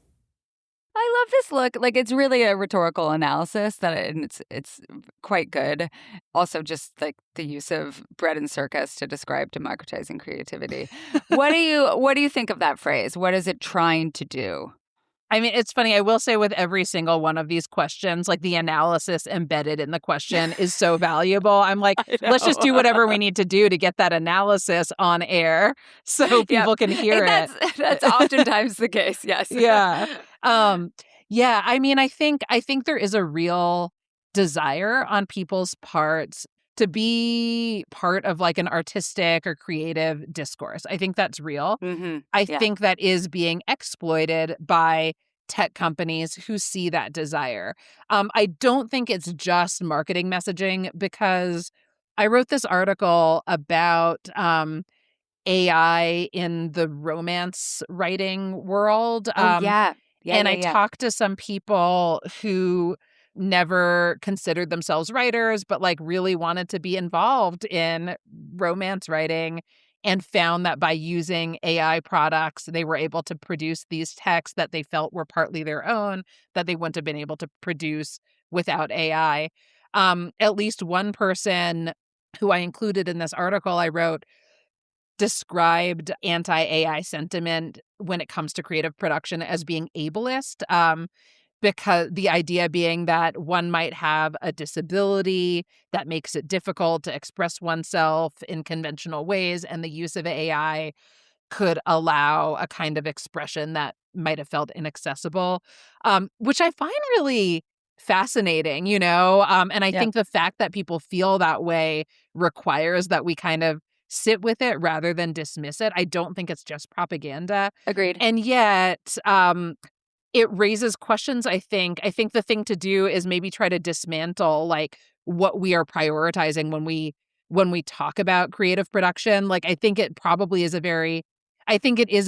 I love this look. Like, it's really a rhetorical analysis and it's quite good. Also, just like the use of bread and circus to describe democratizing creativity. What do you think of that phrase? What is it trying to do? I mean, it's funny. I will say with every single one of these questions, like the analysis embedded in the question is so valuable. I'm like, let's just do whatever we need to do to get that analysis on air so people can hear it. That's oftentimes the case. Yes. Yeah. Yeah. I mean, I think there is a real desire on people's parts to be part of like an artistic or creative discourse. I think that's real. Mm-hmm. I think that is being exploited by tech companies who see that desire. I don't think it's just marketing messaging, because I wrote this article about AI in the romance writing world. Oh, yeah. And I talked to some people who never considered themselves writers, but like really wanted to be involved in romance writing, and found that by using AI products, they were able to produce these texts that they felt were partly their own, that they wouldn't have been able to produce without AI. At least one person who I included in this article I wrote described anti-AI sentiment when it comes to creative production as being ableist, because the idea being that one might have a disability that makes it difficult to express oneself in conventional ways, and the use of AI could allow a kind of expression that might have felt inaccessible, which I find really fascinating, and I think the fact that people feel that way requires that we kind of sit with it rather than dismiss it. I don't think it's just propaganda. Agreed. And yet, it raises questions, I think. I think the thing to do is maybe try to dismantle like what we are prioritizing when we talk about creative production. Like, I think it is a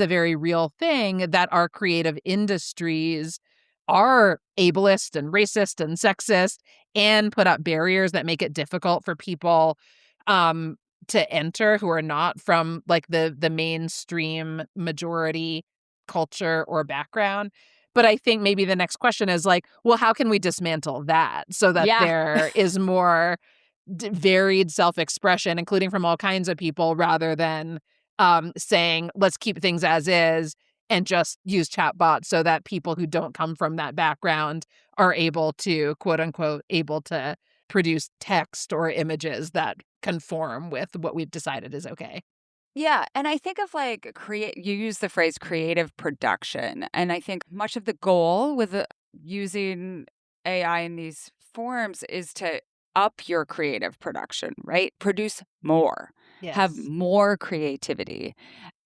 very real thing that our creative industries are ableist and racist and sexist, and put up barriers that make it difficult for people to enter who are not from like the mainstream majority culture or background. But I think maybe the next question is like, well, how can we dismantle that so that there is more varied self-expression, including from all kinds of people, rather than saying, let's keep things as is and just use chatbots so that people who don't come from that background are able to, quote unquote, able to produce text or images that conform with what we've decided is okay. Yeah, and I think of like you use the phrase creative production, and I think much of the goal with using AI in these forms is to up your creative production, right? Produce more, have more creativity.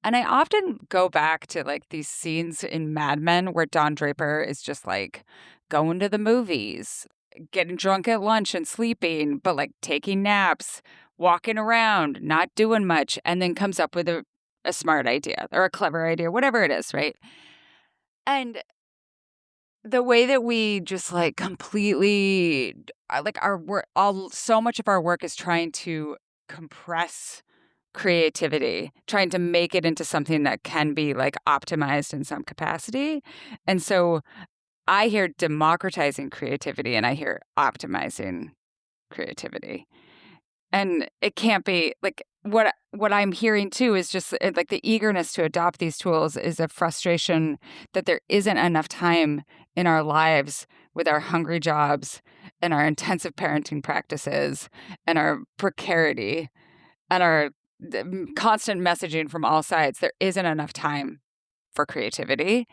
And I often go back to like these scenes in Mad Men where Don Draper is just like going to the movies, getting drunk at lunch and sleeping, but like taking naps, walking around, not doing much, and then comes up with a smart idea or a clever idea, whatever it is, right? And the way that we just like completely like our work, so much of our work is trying to compress creativity, trying to make it into something that can be like optimized in some capacity. And so I hear democratizing creativity and I hear optimizing creativity. And it can't be like what I'm hearing too is just like the eagerness to adopt these tools is a frustration that there isn't enough time in our lives with our hungry jobs and our intensive parenting practices and our precarity and our constant messaging from all sides. There isn't enough time for creativity,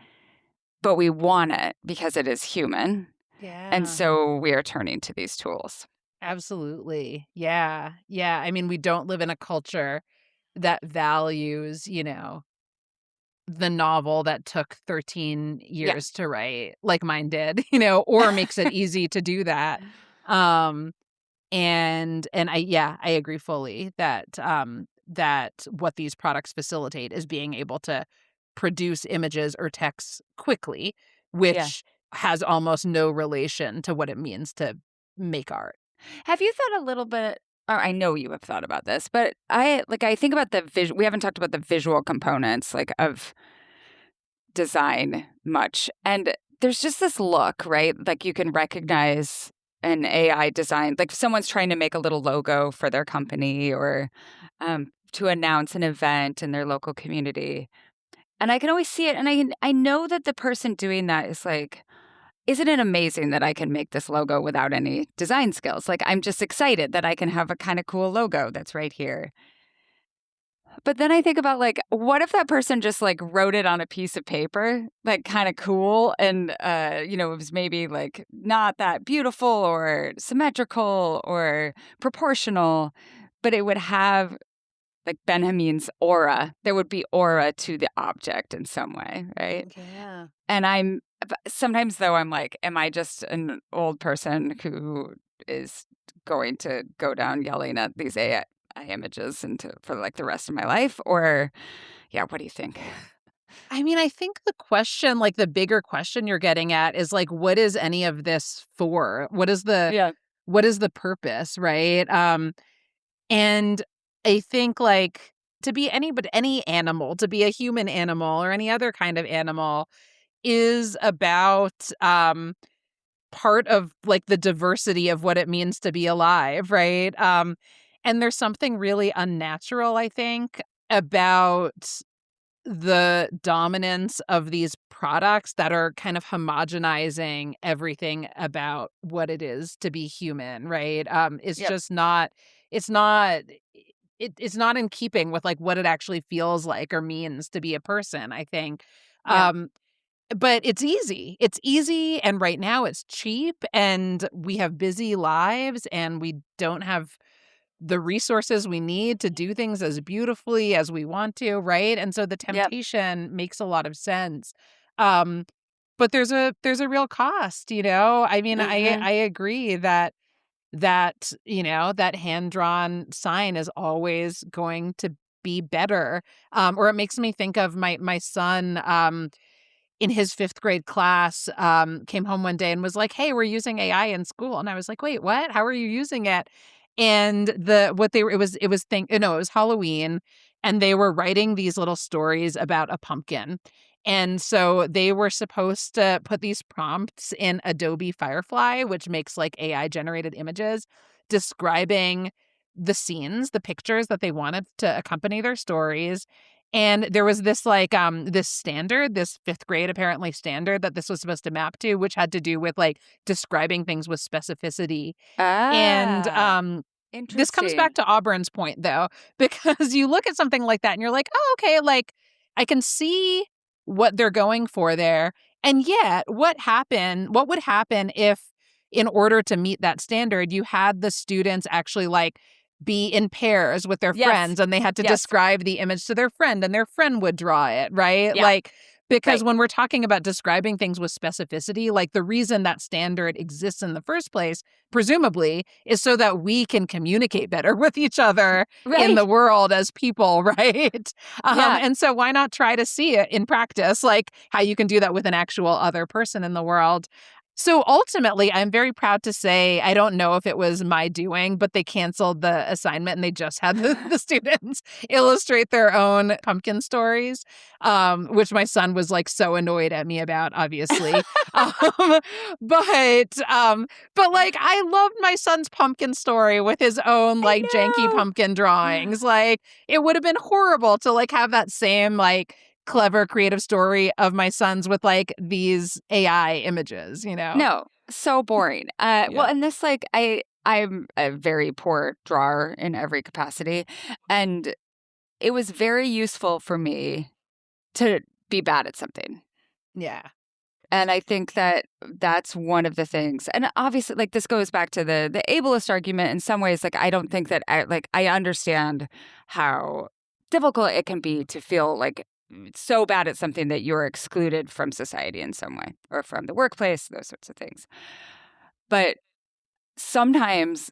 but we want it because it is human. And Yeah. so we are turning to these tools. Absolutely. Yeah. Yeah. I mean, we don't live in a culture that values, the novel that took 13 Yeah. years to write, like mine did, or makes it easy to do that. Um, and I agree fully that what these products facilitate is being able to produce images or texts quickly, Yeah. which has almost no relation to what it means to make art. Have you thought a little bit, or I know you have thought about this, but I think about the visual, we haven't talked about the visual components like of design much. And there's just this look, right? Like you can recognize an AI design, like if someone's trying to make a little logo for their company or to announce an event in their local community. And I can always see it. And I know that the person doing that is like, isn't it amazing that I can make this logo without any design skills? Like, I'm just excited that I can have a kind of cool logo that's right here. But then I think about like, what if that person just like wrote it on a piece of paper, like kind of cool, and it was maybe like not that beautiful or symmetrical or proportional, but it would have like Benjamin's aura. There would be aura to the object in some way, right? Yeah. And sometimes though I'm like, am I just an old person who is going to go down yelling at these AI images for like the rest of my life? Or yeah, what do you think? I mean, I think the question, like the bigger question you're getting at is like, what is any of this for? Yeah. What is the purpose, right? And I think like to be any animal, to be a human animal or any other kind of animal is about part of like the diversity of what it means to be alive, right? And there's something really unnatural, I think, about the dominance of these products that are kind of homogenizing everything about what it is to be human, right? It's Yep. just not, it's not, it's not in keeping with like what it actually feels like or means to be a person, I think. Yeah. Um, but it's easy. It's easy. And right now it's cheap and we have busy lives and we don't have the resources we need to do things as beautifully as we want to, right? And so the Yep. temptation makes a lot of sense. Um, but there's a real cost, I mean, Mm-hmm. I agree that hand-drawn sign is always going to be better. Or it makes me think of my son in his 5th grade class, came home one day and was like, "Hey, we're using AI in school." And I was like, "Wait, what? How are you using it?" And it was Halloween, and they were writing these little stories about a pumpkin. And so they were supposed to put these prompts in Adobe Firefly, which makes like AI generated images, describing the scenes, the pictures that they wanted to accompany their stories. And there was this like this standard, this 5th grade apparently standard that this was supposed to map to, which had to do with like describing things with specificity. And Ah, this comes back interesting. to Auburn's point though, because you look at something like that and you're like, "Oh, okay, like I can see what they're going for there." And yet, what would happen if in order to meet that standard, you had the students actually like be in pairs with their Yes. friends and they had to Yes. describe the image to their friend and their friend would draw it, right? Yeah. Like because Right. when we're talking about describing things with specificity, like the reason that standard exists in the first place, presumably, is so that we can communicate better with each other in the Right. world as people, right? Yeah. And so why not try to see it in practice, like how you can do that with an actual other person in the world? So ultimately, I'm very proud to say, I don't know if it was my doing, but they canceled the assignment and they just had the students illustrate their own pumpkin stories, which my son was like so annoyed at me about, obviously. um, but like, I loved my son's pumpkin story with his own like janky pumpkin drawings. Like, it would have been horrible to like have that same like clever creative story of my son's with like these AI images, you know? No, so boring. Well, Yeah. and this like I'm a very poor drawer in every capacity, and it was very useful for me to be bad at something. Yeah. And I think that that's one of the things. And obviously, like, this goes back to the ableist argument in some ways. Like, I don't think that I understand how difficult it can be to feel like so bad at something that you're excluded from society in some way or from the workplace, those sorts of things. But sometimes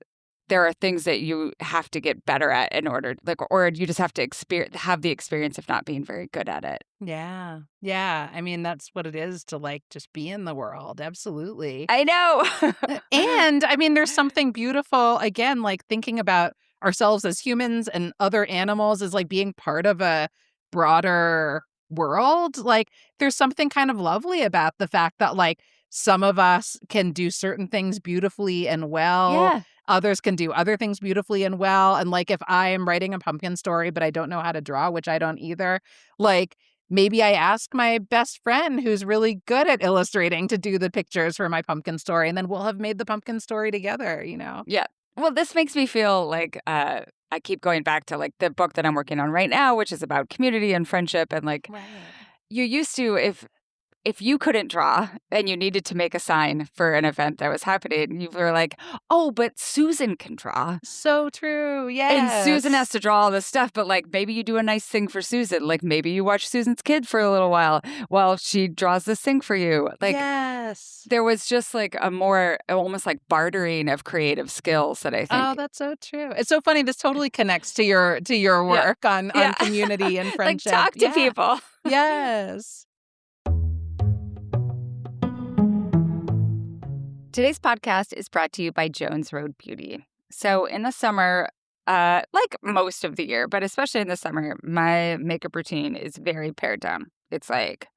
there are things that you have to get better at in order, like, or you just have to have the experience of not being very good at it. Yeah. Yeah. I mean, that's what it is to like just be in the world. Absolutely. I know. And I mean, there's something beautiful, again, like thinking about ourselves as humans and other animals as like being part of a broader world. Like, there's something kind of lovely about the fact that like some of us can do certain things beautifully and well. Yeah. Others can do other things beautifully and well. And like, if I am writing a pumpkin story, but I don't know how to draw, which I don't either, like, maybe I ask my best friend who's really good at illustrating to do the pictures for my pumpkin story, and then we'll have made the pumpkin story together, you know? Yeah. Well, this makes me feel like I keep going back to like the book that I'm working on right now, which is about community and friendship. And like you used to, if you couldn't draw and you needed to make a sign for an event that was happening, you were like, oh, but Susan can draw. So true. Yeah. And Susan has to draw all this stuff, but like maybe you do a nice thing for Susan. Like maybe you watch Susan's kid for a little while she draws this thing for you. Like yes. there was just like a more almost like bartering of creative skills that I think. Oh, that's so true. It's so funny. This totally connects to your work on community and friendship. Like talk to people. Yes. Today's podcast is brought to you by Jones Road Beauty. So in the summer, like most of the year, but especially in the summer, my makeup routine is very pared down. It's like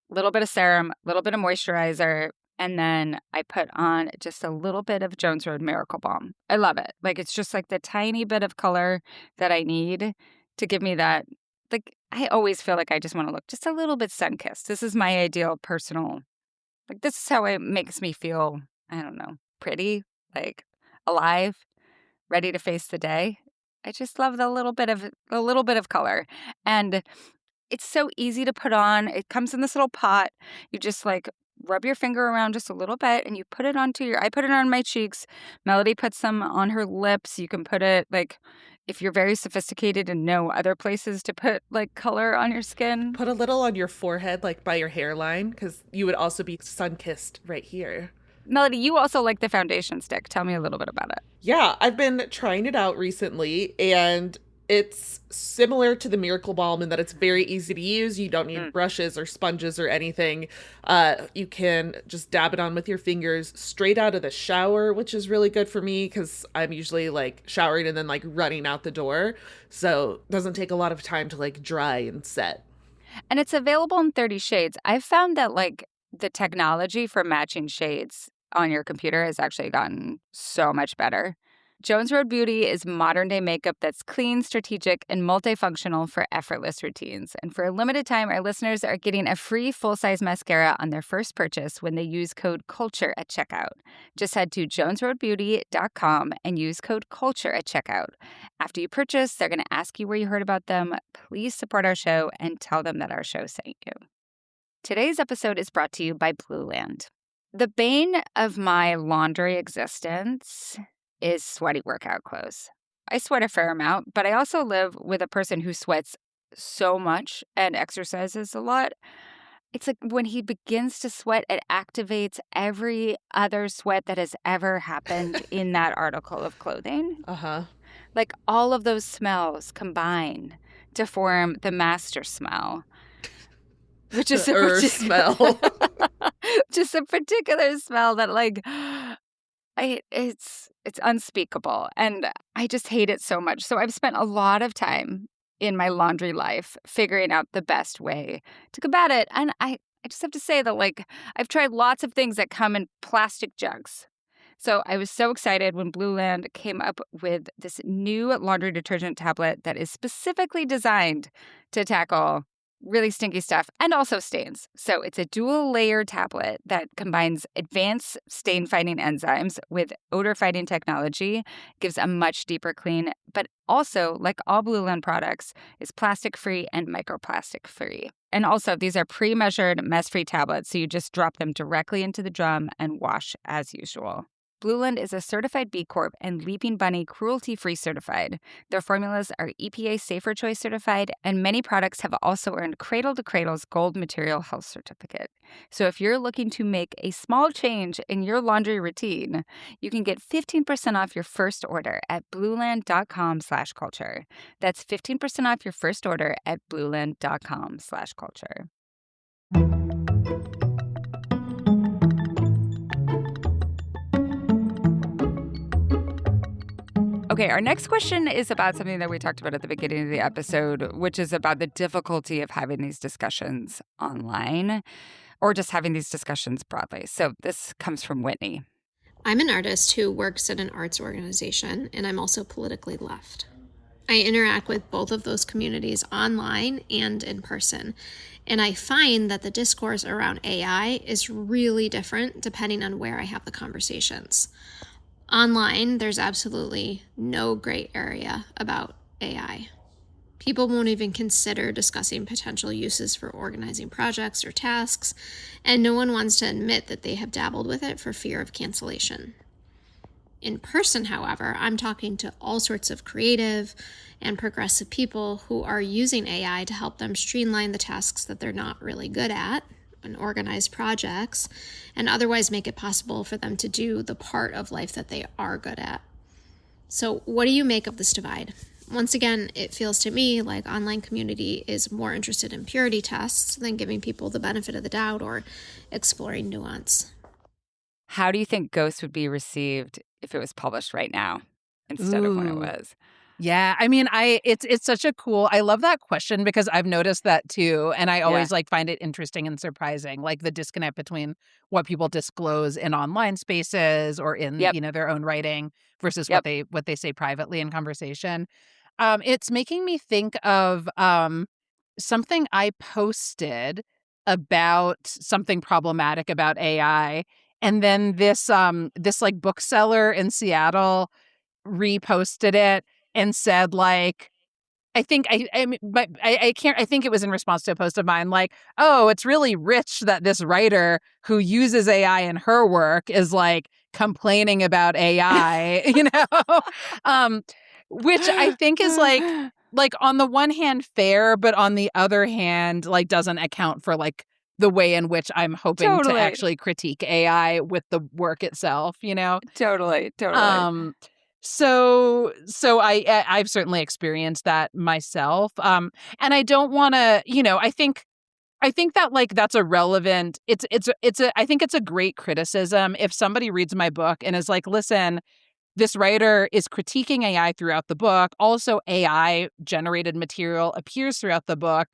a little bit of serum, a little bit of moisturizer, and then I put on just a little bit of Jones Road Miracle Balm. I love it. Like it's just like the tiny bit of color that I need to give me that. Like I always feel like I just want to look just a little bit sun-kissed. This is my ideal personal. Like, this is how it makes me feel, I don't know, pretty, like, alive, ready to face the day. I just love a little bit of color. And it's so easy to put on. It comes in this little pot. You just, like, rub your finger around just a little bit, and you put it onto I put it on my cheeks. Melody puts some on her lips. You can put it, like, if you're very sophisticated and know other places to put, like, color on your skin. Put a little on your forehead, like by your hairline, because you would also be sun-kissed right here. Melody, you also like the foundation stick. Tell me a little bit about it. Yeah, I've been trying it out recently, and it's similar to the Miracle Balm in that it's very easy to use. You don't need brushes or sponges or anything. You can just dab it on with your fingers straight out of the shower, which is really good for me because I'm usually like showering and then like running out the door. So it doesn't take a lot of time to like dry and set. And it's available in 30 shades. I've found that like the technology for matching shades on your computer has actually gotten so much better. Jones Road Beauty is modern-day makeup that's clean, strategic, and multifunctional for effortless routines. And for a limited time, our listeners are getting a free full-size mascara on their first purchase when they use code CULTURE at checkout. Just head to jonesroadbeauty.com and use code CULTURE at checkout. After you purchase, they're going to ask you where you heard about them. Please support our show and tell them that our show sent you. Today's episode is brought to you by Blueland. The bane of my laundry existence is sweaty workout clothes. I sweat a fair amount, but I also live with a person who sweats so much and exercises a lot. It's like when he begins to sweat, it activates every other sweat that has ever happened in that article of clothing. Uh-huh. Like all of those smells combine to form the master smell. which is smell. just a particular smell that like it's unspeakable, and I just hate it so much. So I've spent a lot of time in my laundry life figuring out the best way to combat it. And I just have to say that like I've tried lots of things that come in plastic jugs. So I was so excited when Blueland came up with this new laundry detergent tablet that is specifically designed to tackle really stinky stuff and also stains. So it's a dual layer tablet that combines advanced stain fighting enzymes with odor fighting technology, gives a much deeper clean, but also, like all Blueland products, is plastic free and microplastic free. And also, these are pre measured, mess free tablets, so you just drop them directly into the drum and wash as usual. Blueland is a certified B Corp and Leaping Bunny cruelty-free certified. Their formulas are EPA Safer Choice certified, and many products have also earned Cradle to Cradle's Gold Material Health Certificate. So if you're looking to make a small change in your laundry routine, you can get 15% off your first order at blueland.com/culture. That's 15% off your first order at blueland.com/culture. Okay, our next question is about something that we talked about at the beginning of the episode, which is about the difficulty of having these discussions online or just having these discussions broadly. So this comes from Whitney. I'm an artist who works at an arts organization, and I'm also politically left. I interact with both of those communities online and in person, and I find that the discourse around AI is really different depending on where I have the conversations. Online, there's absolutely no gray area about AI. People won't even consider discussing potential uses for organizing projects or tasks, and no one wants to admit that they have dabbled with it for fear of cancellation. In person, however, I'm talking to all sorts of creative and progressive people who are using AI to help them streamline the tasks that they're not really good at and organize projects, and otherwise make it possible for them to do the part of life that they are good at. So what do you make of this divide? Once again, it feels to me like online community is more interested in purity tests than giving people the benefit of the doubt or exploring nuance. How do you think Ghost would be received if it was published right now instead of when it was? Yeah, I mean, it's such a cool. I love that question because I've noticed that too, and I always like find it interesting and surprising, like the disconnect between what people disclose in online spaces or in their own writing versus what they say privately in conversation. It's making me think of something I posted about something problematic about AI, and then this like bookseller in Seattle reposted it and said like, I can't, I think it was in response to a post of mine, like, oh, it's really rich that this writer who uses AI in her work is like complaining about AI, which I think is like on the one hand fair, but on the other hand, like doesn't account for like the way in which I'm hoping to actually critique AI with the work itself, Totally. So I've certainly experienced that myself. And I don't want to, I think that like that's a relevant, I think it's a great criticism if somebody reads my book and is like, listen, this writer is critiquing AI throughout the book. Also, AI generated material appears throughout the book.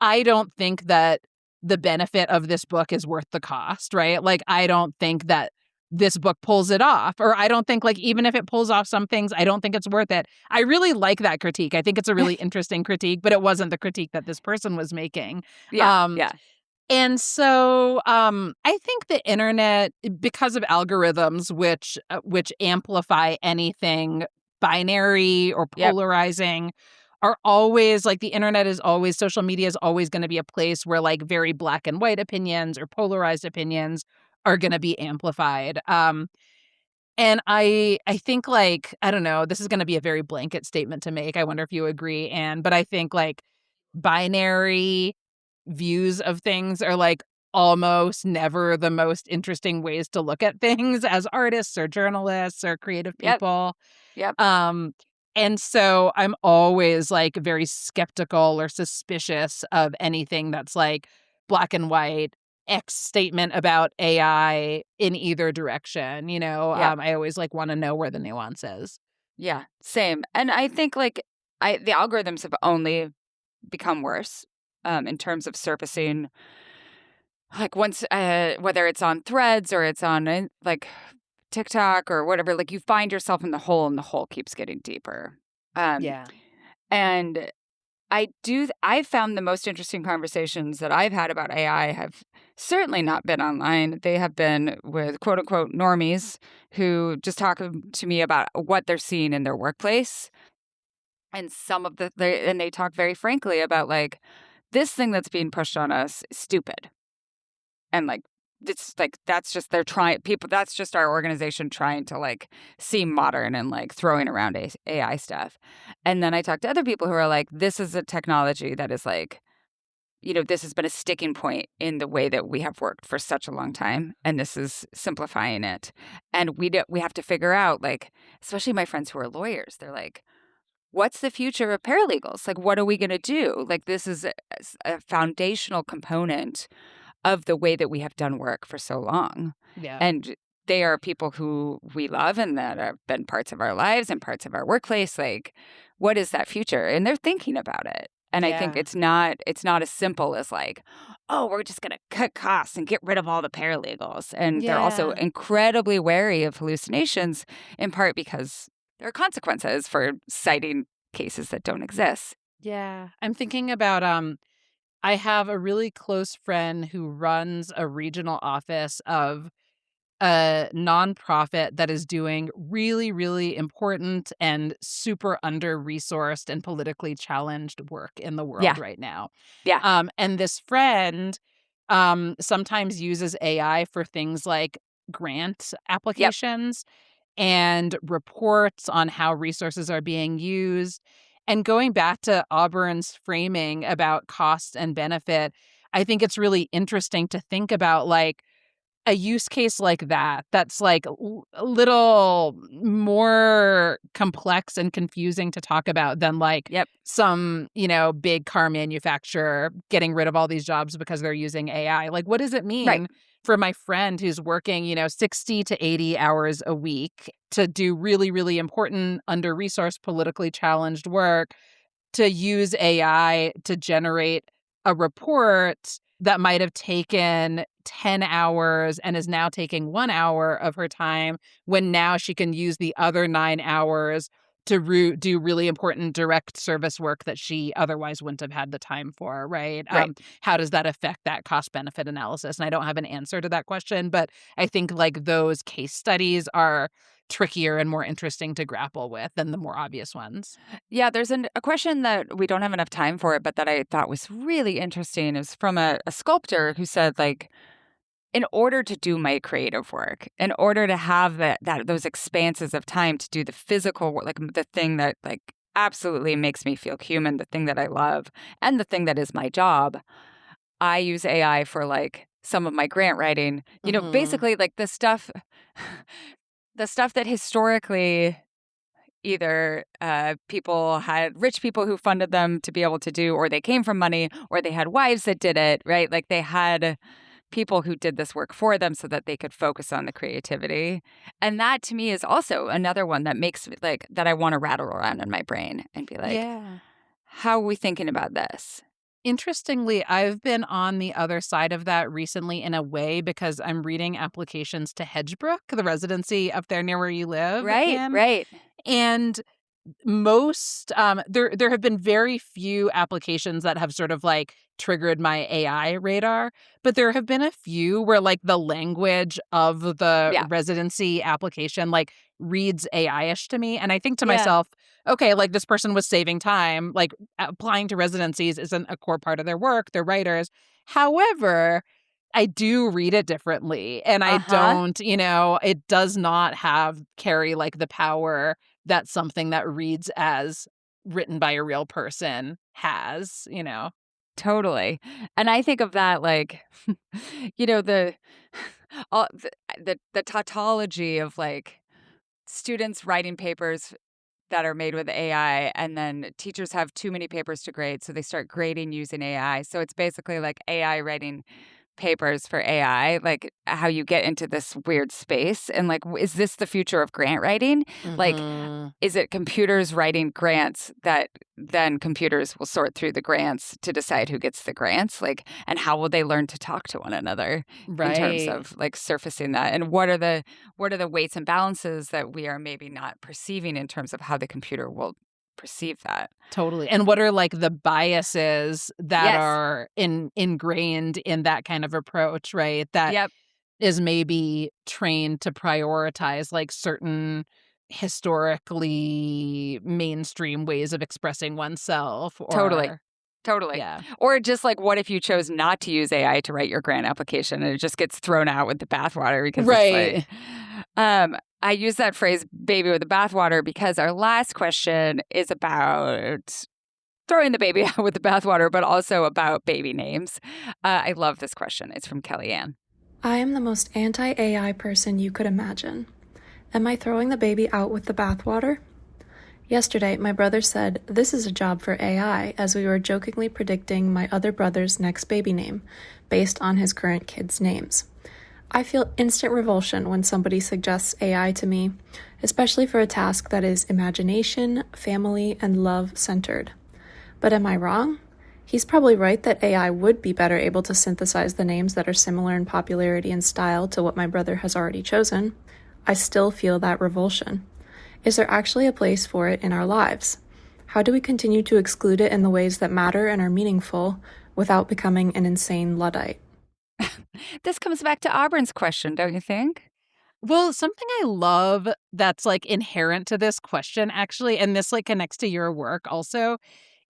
I don't think that the benefit of this book is worth the cost, right? Like, I don't think that this book pulls it off, or I don't think like even if it pulls off some things, I don't think it's worth it. I really like that critique. I think it's a really interesting critique, but it wasn't the critique that this person was making. Yeah. And so I think the internet, because of algorithms which amplify anything binary or polarizing, are always like the internet is always, social media is always going to be a place where like very black and white opinions or polarized opinions are going to be amplified. And I think like, I don't know, this is going to be a very blanket statement to make. I wonder if you agree, Anne, but I think like binary views of things are like almost never the most interesting ways to look at things as artists or journalists or creative people. Yep. And so I'm always like very skeptical or suspicious of anything that's like black and white X statement about AI in either direction. Yeah. I always like want to know where the nuance is. Yeah, same. And I think like the algorithms have only become worse in terms of surfacing, like once whether it's on Threads or it's on like TikTok or whatever, like you find yourself in the hole and the hole keeps getting deeper. Um, Yeah. and I've found the most interesting conversations that I've had about AI have certainly not been online. They have been with quote unquote normies who just talk to me about what they're seeing in their workplace. And and they talk very frankly about like this thing that's being pushed on us is stupid. And like, it's like, that's just, they're trying, people, that's just our organization trying to like seem modern and like throwing around AI stuff. And then I talk to other people who are like, this is a technology that is like, this has been a sticking point in the way that we have worked for such a long time. And this is simplifying it. And we have to figure out, like, especially my friends who are lawyers, they're like, what's the future of paralegals? Like, what are we going to do? Like, this is a foundational component of the way that we have done work for so long. Yeah. And they are people who we love and that have been parts of our lives and parts of our workplace. Like, what is that future? And they're thinking about it. And I think Yeah. it's not as simple as like, oh, we're just going to cut costs and get rid of all the paralegals. And they're also Yeah. incredibly wary of hallucinations, in part because there are consequences for citing cases that don't exist. Yeah. I'm thinking about I have a really close friend who runs a regional office of a nonprofit that is doing really, really important and super under-resourced and politically challenged work in the Yeah. world right now. Yeah. And this friend sometimes uses AI for things like grant Yep. applications and reports on how resources are being used. And going back to Auburn's framing about cost and benefit, I think it's really interesting to think about like a use case like that's like a little more complex and confusing to talk about than like Yep. some, big car manufacturer getting rid of all these jobs because they're using AI. Like, what does it Right. mean for my friend who's working, 60 to 80 hours a week to do really, really important, under-resourced, politically challenged work, to use AI to generate a report that might have taken 10 hours and is now taking 1 hour of her time, when now she can use the other 9 hours to do really important direct service work that she otherwise wouldn't have had the time for, right? Right. How does that affect that cost benefit analysis? And I don't have an answer to that question, but I think like those case studies are trickier and more interesting to grapple with than the more obvious ones. Yeah, there's a question that we don't have enough time for it, but that I thought was really interesting, is from a sculptor who said, like, in order to do my creative work, in order to have those expanses of time to do the physical work, like the thing that like absolutely makes me feel human, the thing that I love, and the thing that is my job, I use AI for like some of my grant writing. Basically like the stuff that historically either rich people who funded them to be able to do, or they came from money, or they had wives that did it, right? Like they had people who did this work for them so that they could focus on the creativity. And that to me is also another one that makes me like, that I want to rattle around in my brain and be like, Yeah. how are we thinking about this? Interestingly, I've been on the other side of that recently in a way because I'm reading applications to Hedgebrook, the residency up there near where you live. Right, right. And most there have been very few applications that have sort of like triggered my AI radar, but there have been a few where like the language of the Yeah. residency application like reads AI-ish to me, and I think to Yeah. myself, okay, like this person was saving time, like applying to residencies isn't a core part of their work, they're writers. However, I do read it differently, and I don't, it does not carry like the power that something that reads as written by a real person has. Totally. And I think of that like, the the tautology of like students writing papers that are made with AI, and then teachers have too many papers to grade, so they start grading using AI. So it's basically like AI writing papers for AI, like how you get into this weird space. And like, is this the future of grant writing? Like, is it computers writing grants that then computers will sort through the grants to decide who gets the grants? Like, and how will they learn to talk to one another in terms of like surfacing that? And what are the weights and balances that we are maybe not perceiving in terms of how the computer will perceive that? Totally. And what are like the biases that Yes. are ingrained in that kind of approach, right? That Yep. is maybe trained to prioritize like certain historically mainstream ways of expressing oneself Totally. or Totally. yeah. Or just like, what if you chose not to use AI to write your grant application and it just gets thrown out with the bathwater because it's like, I use that phrase baby with the bathwater because our last question is about throwing the baby out with the bathwater, but also about baby names. I love this question. It's from Kellyanne. I am the most anti-AI person you could imagine. Am I throwing the baby out with the bathwater? Yesterday, my brother said, "This is a job for AI," as we were jokingly predicting my other brother's next baby name, based on his current kids' names. I feel instant revulsion when somebody suggests AI to me, especially for a task that is imagination, family, and love centered. But am I wrong? He's probably right that AI would be better able to synthesize the names that are similar in popularity and style to what my brother has already chosen. I still feel that revulsion. Is there actually a place for it in our lives? How do we continue to exclude it in the ways that matter and are meaningful without becoming an insane Luddite? This comes back to Auburn's question, don't you think? Well, something I love that's like inherent to this question, actually, and this like connects to your work also,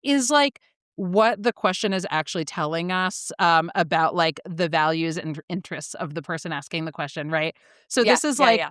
is like what the question is actually telling us about like the values and interests of the person asking the question, right? So this is like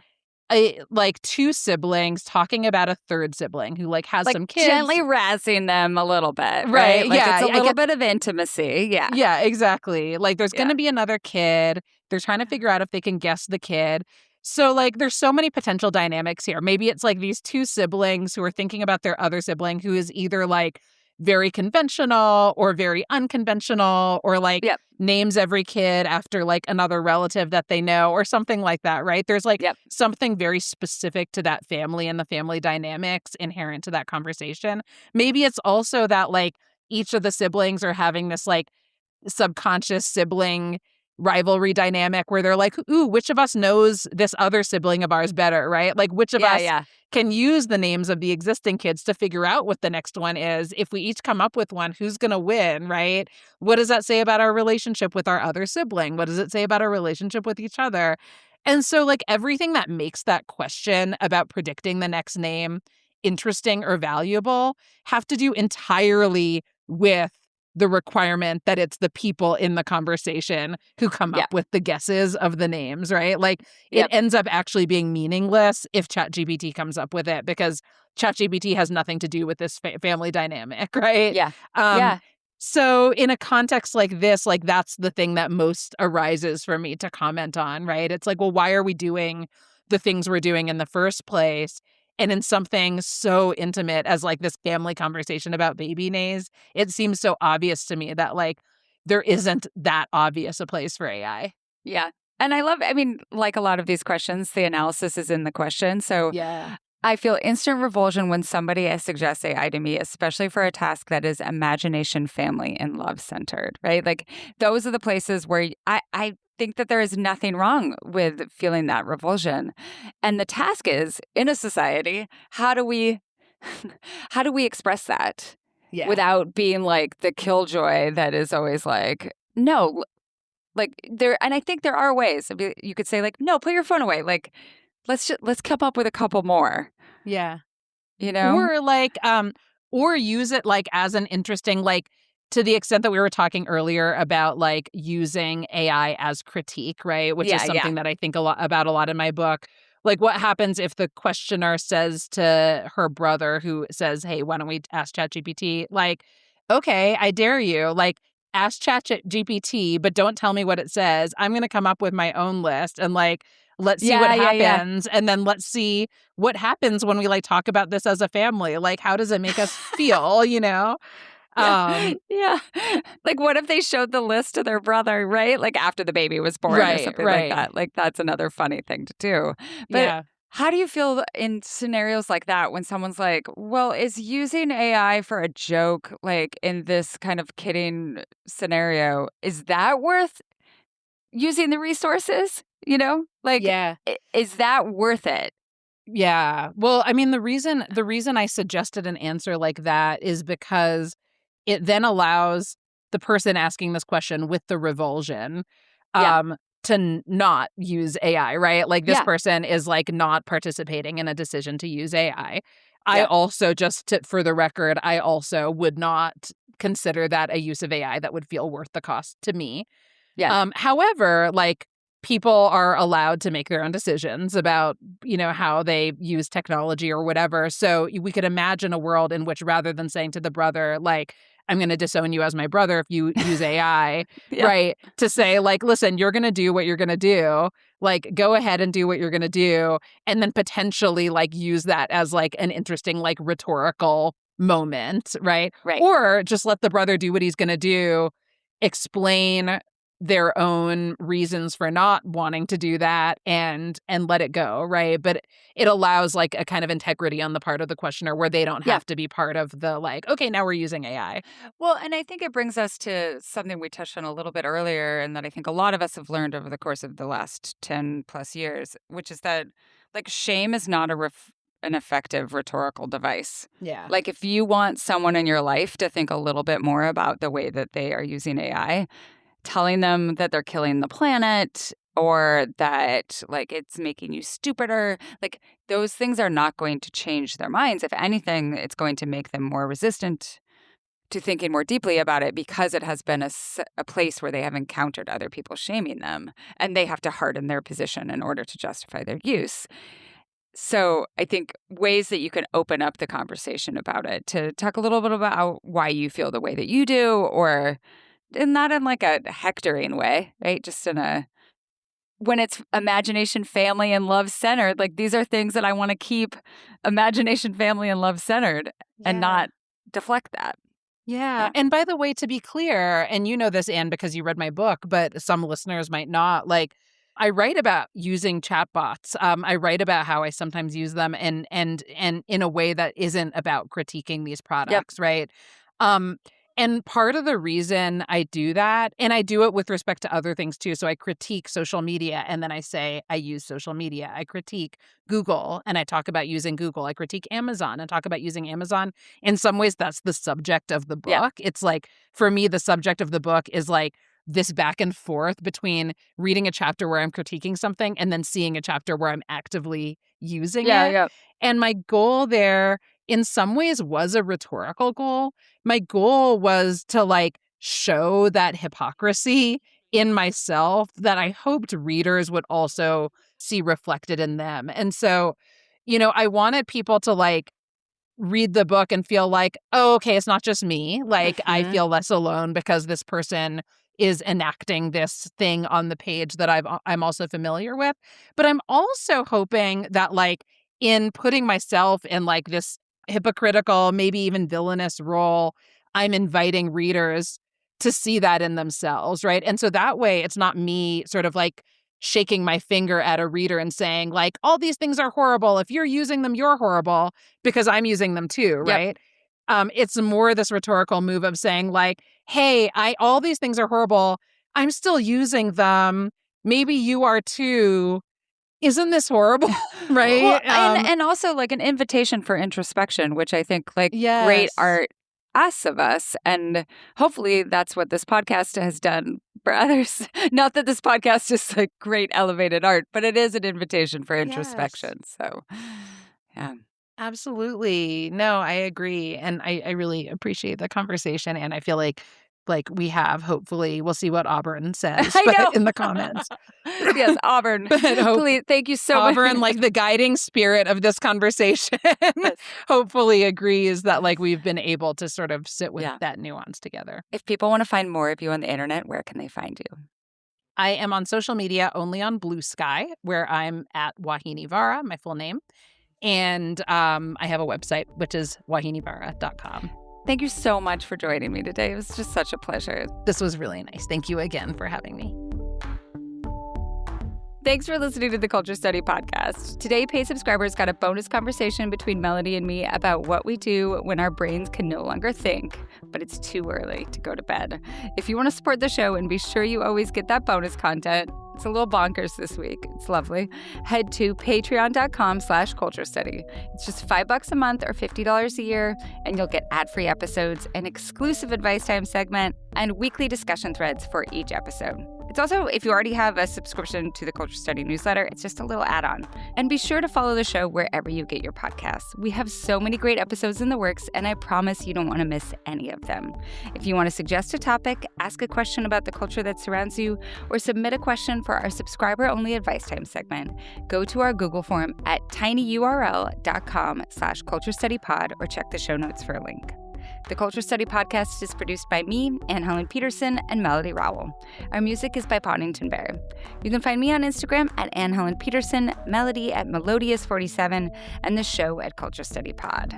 like two siblings talking about a third sibling who like has Like some kids. gently razzing them a little bit, Right, Like yeah, it's a I little get bit of intimacy. Yeah. Yeah, exactly. Like there's going Yeah. to be another kid. They're trying to figure out if they can guess the kid. So like there's so many potential dynamics here. Maybe it's like these two siblings who are thinking about their other sibling who is either like very conventional or very unconventional or like Yep. names every kid after like another relative that they know or something like that, right? There's like Yep. something very specific to that family and the family dynamics inherent to that conversation. Maybe it's also that like each of the siblings are having this like subconscious sibling rivalry dynamic where they're like, ooh, which of us knows this other sibling of ours better, right? Like, which of us can use the names of the existing kids to figure out what the next one is? If we each come up with one, who's going to win, right? What does that say about our relationship with our other sibling? What does it say about our relationship with each other? And so, like, everything that makes that question about predicting the next name interesting or valuable have to do entirely with the requirement that it's the people in the conversation who come up with the guesses of the names, right? Like it ends up actually being meaningless if ChatGPT comes up with it because ChatGPT has nothing to do with this family dynamic, right? Yeah. So in a context like this, like that's the thing that most arises for me to comment on, right? It's like, well, why are we doing the things we're doing in the first place? And in something so intimate as like this family conversation about baby names, it seems so obvious to me that like there isn't that obvious a place for AI. Yeah. And I mean, like a lot of these questions, the analysis is in the question. So yeah. I feel instant revulsion when somebody suggests AI to me, especially for a task that is imagination, family, and love centered, right? Like those are the places where I think that there is nothing wrong with feeling that revulsion. And the task is in a society, how do we express that without being like the killjoy that is always like, no, like there, and I think there are ways. You could say like, no, put your phone away. Like, let's come up with a couple more. Yeah. You know? Or like or use it like as an interesting like to the extent that we were talking earlier about like using AI as critique, right? Which is something that I think a lot in my book. Like what happens if the questioner says to her brother who says, "Hey, why don't we ask ChatGPT?" Like, "Okay, I dare you." Like ask ChatGPT, but don't tell me what it says. I'm going to come up with my own list and like Let's see what Yeah. happens. And then let's see what happens when we like talk about this as a family. Like, how does it make us feel, you know? Yeah. Like, what if they showed the list to their brother, right? Like, after the baby was born or something like right. that. Like, that's another funny thing to do. But Yeah. how do you feel in scenarios like that when someone's like, well, is using AI for a joke, like in this kind of kidding scenario, is that worth using the resources? You know, like, Yeah. is that worth it? Yeah. Well, I mean, the reason I suggested an answer like that is because it then allows the person asking this question with the revulsion Yeah. not use AI, right? Like this Yeah. person is like not participating in a decision to use AI. I Yeah. also for the record, I also would not consider that a use of AI that would feel worth the cost to me. Yeah. However, like people are allowed to make their own decisions about, how they use technology or whatever. So we could imagine a world in which rather than saying to the brother, like, I'm going to disown you as my brother if you use AI, Yeah. right? To say, like, listen, you're going to do what you're going to do. Like, go ahead and do what you're going to do. And then potentially, like, use that as, like, an interesting, like, rhetorical moment, right? Right. Or just let the brother do what he's going to do, explain their own reasons for not wanting to do that and let it go, right? But it allows like a kind of integrity on the part of the questioner where they don't Yeah. have to be part of the like, okay, now we're using AI. Well, and I think it brings us to something we touched on a little bit earlier, and that I think a lot of us have learned over the course of the last 10 plus years, which is that like shame is not an effective rhetorical device. Yeah. Like if you want someone in your life to think a little bit more about the way that they are using AI, telling them that they're killing the planet or that like it's making you stupider, like those things are not going to change their minds. If anything, it's going to make them more resistant to thinking more deeply about it because it has been a place where they have encountered other people shaming them and they have to harden their position in order to justify their use. So I think ways that you can open up the conversation about it to talk a little bit about why you feel the way that you do, or not in like a hectoring way, right? Just in a, when it's imagination, family, and love centered, like these are things that I want to keep imagination, family, and love centered and not deflect that. Yeah. And by the way, to be clear, and you know this, Anne, because you read my book, but some listeners might not, like, I write about using chatbots. I write about how I sometimes use them and in a way that isn't about critiquing these products, right? And part of the reason I do that, and I do it with respect to other things too. So I critique social media and then I say I use social media. I critique Google and I talk about using Google. I critique Amazon and talk about using Amazon. In some ways, that's the subject of the book. It's like, for me, the subject of the book is like this back and forth between reading a chapter where I'm critiquing something and then seeing a chapter where I'm actively using it. And my goal there in some ways was a rhetorical goal. My goal was to like show that hypocrisy in myself that I hoped readers would also see reflected in them. And so, I wanted people to like read the book and feel like, oh, okay, it's not just me. Like I feel less alone because this person is enacting this thing on the page that I'm also familiar with. But I'm also hoping that like in putting myself in like this hypocritical, maybe even villainous role, I'm inviting readers to see that in themselves, right? And so that way it's not me sort of like shaking my finger at a reader and saying like, all these things are horrible. If you're using them, you're horrible, because I'm using them too, right? It's more this rhetorical move of saying like, hey, all these things are horrible. I'm still using them. Maybe you are too. Isn't this horrible? Right? Well, and also like an invitation for introspection, which I think like great Yes. art asks of us. And hopefully that's what this podcast has done for others. Not that this podcast is like great elevated art, but it is an invitation for introspection. So, yeah. Absolutely. No, I agree. And I really appreciate the conversation. And I feel like we have, hopefully, we'll see what Auburn says I know. in the comments. Yes, Auburn. Please, thank you so much. Auburn, like the guiding spirit of this conversation, hopefully agrees that like we've been able to sort of sit with that nuance together. If people want to find more of you on the internet, where can they find you? I am on social media only on Blue Sky, where I'm at Wahini Vara, my full name. And I have a website, which is wahinivara.com. Thank you so much for joining me today. It was just such a pleasure. This was really nice. Thank you again for having me. Thanks for listening to the Culture Study Podcast. Today, paid subscribers got a bonus conversation between Melody and me about what we do when our brains can no longer think, but it's too early to go to bed. If you want to support the show and be sure you always get that bonus content, it's a little bonkers this week. It's lovely. Head to patreon.com/culturestudy. It's just $5 a month or $50 a year, and you'll get ad-free episodes, an exclusive advice time segment, and weekly discussion threads for each episode. It's also, if you already have a subscription to the Culture Study newsletter, it's just a little add-on. And be sure to follow the show wherever you get your podcasts. We have so many great episodes in the works, and I promise you don't want to miss any of them. If you want to suggest a topic, ask a question about the culture that surrounds you, or submit a question for our subscriber-only advice time segment, go to our Google form at tinyurl.com/culturestudypod or check the show notes for a link. The Culture Study Podcast is produced by me, Anne Helen Peterson, and Melody Rowell. Our music is by Poddington Bear. You can find me on Instagram at Anne Helen Peterson, Melody at Melodious47, and the show at Culture Study Pod.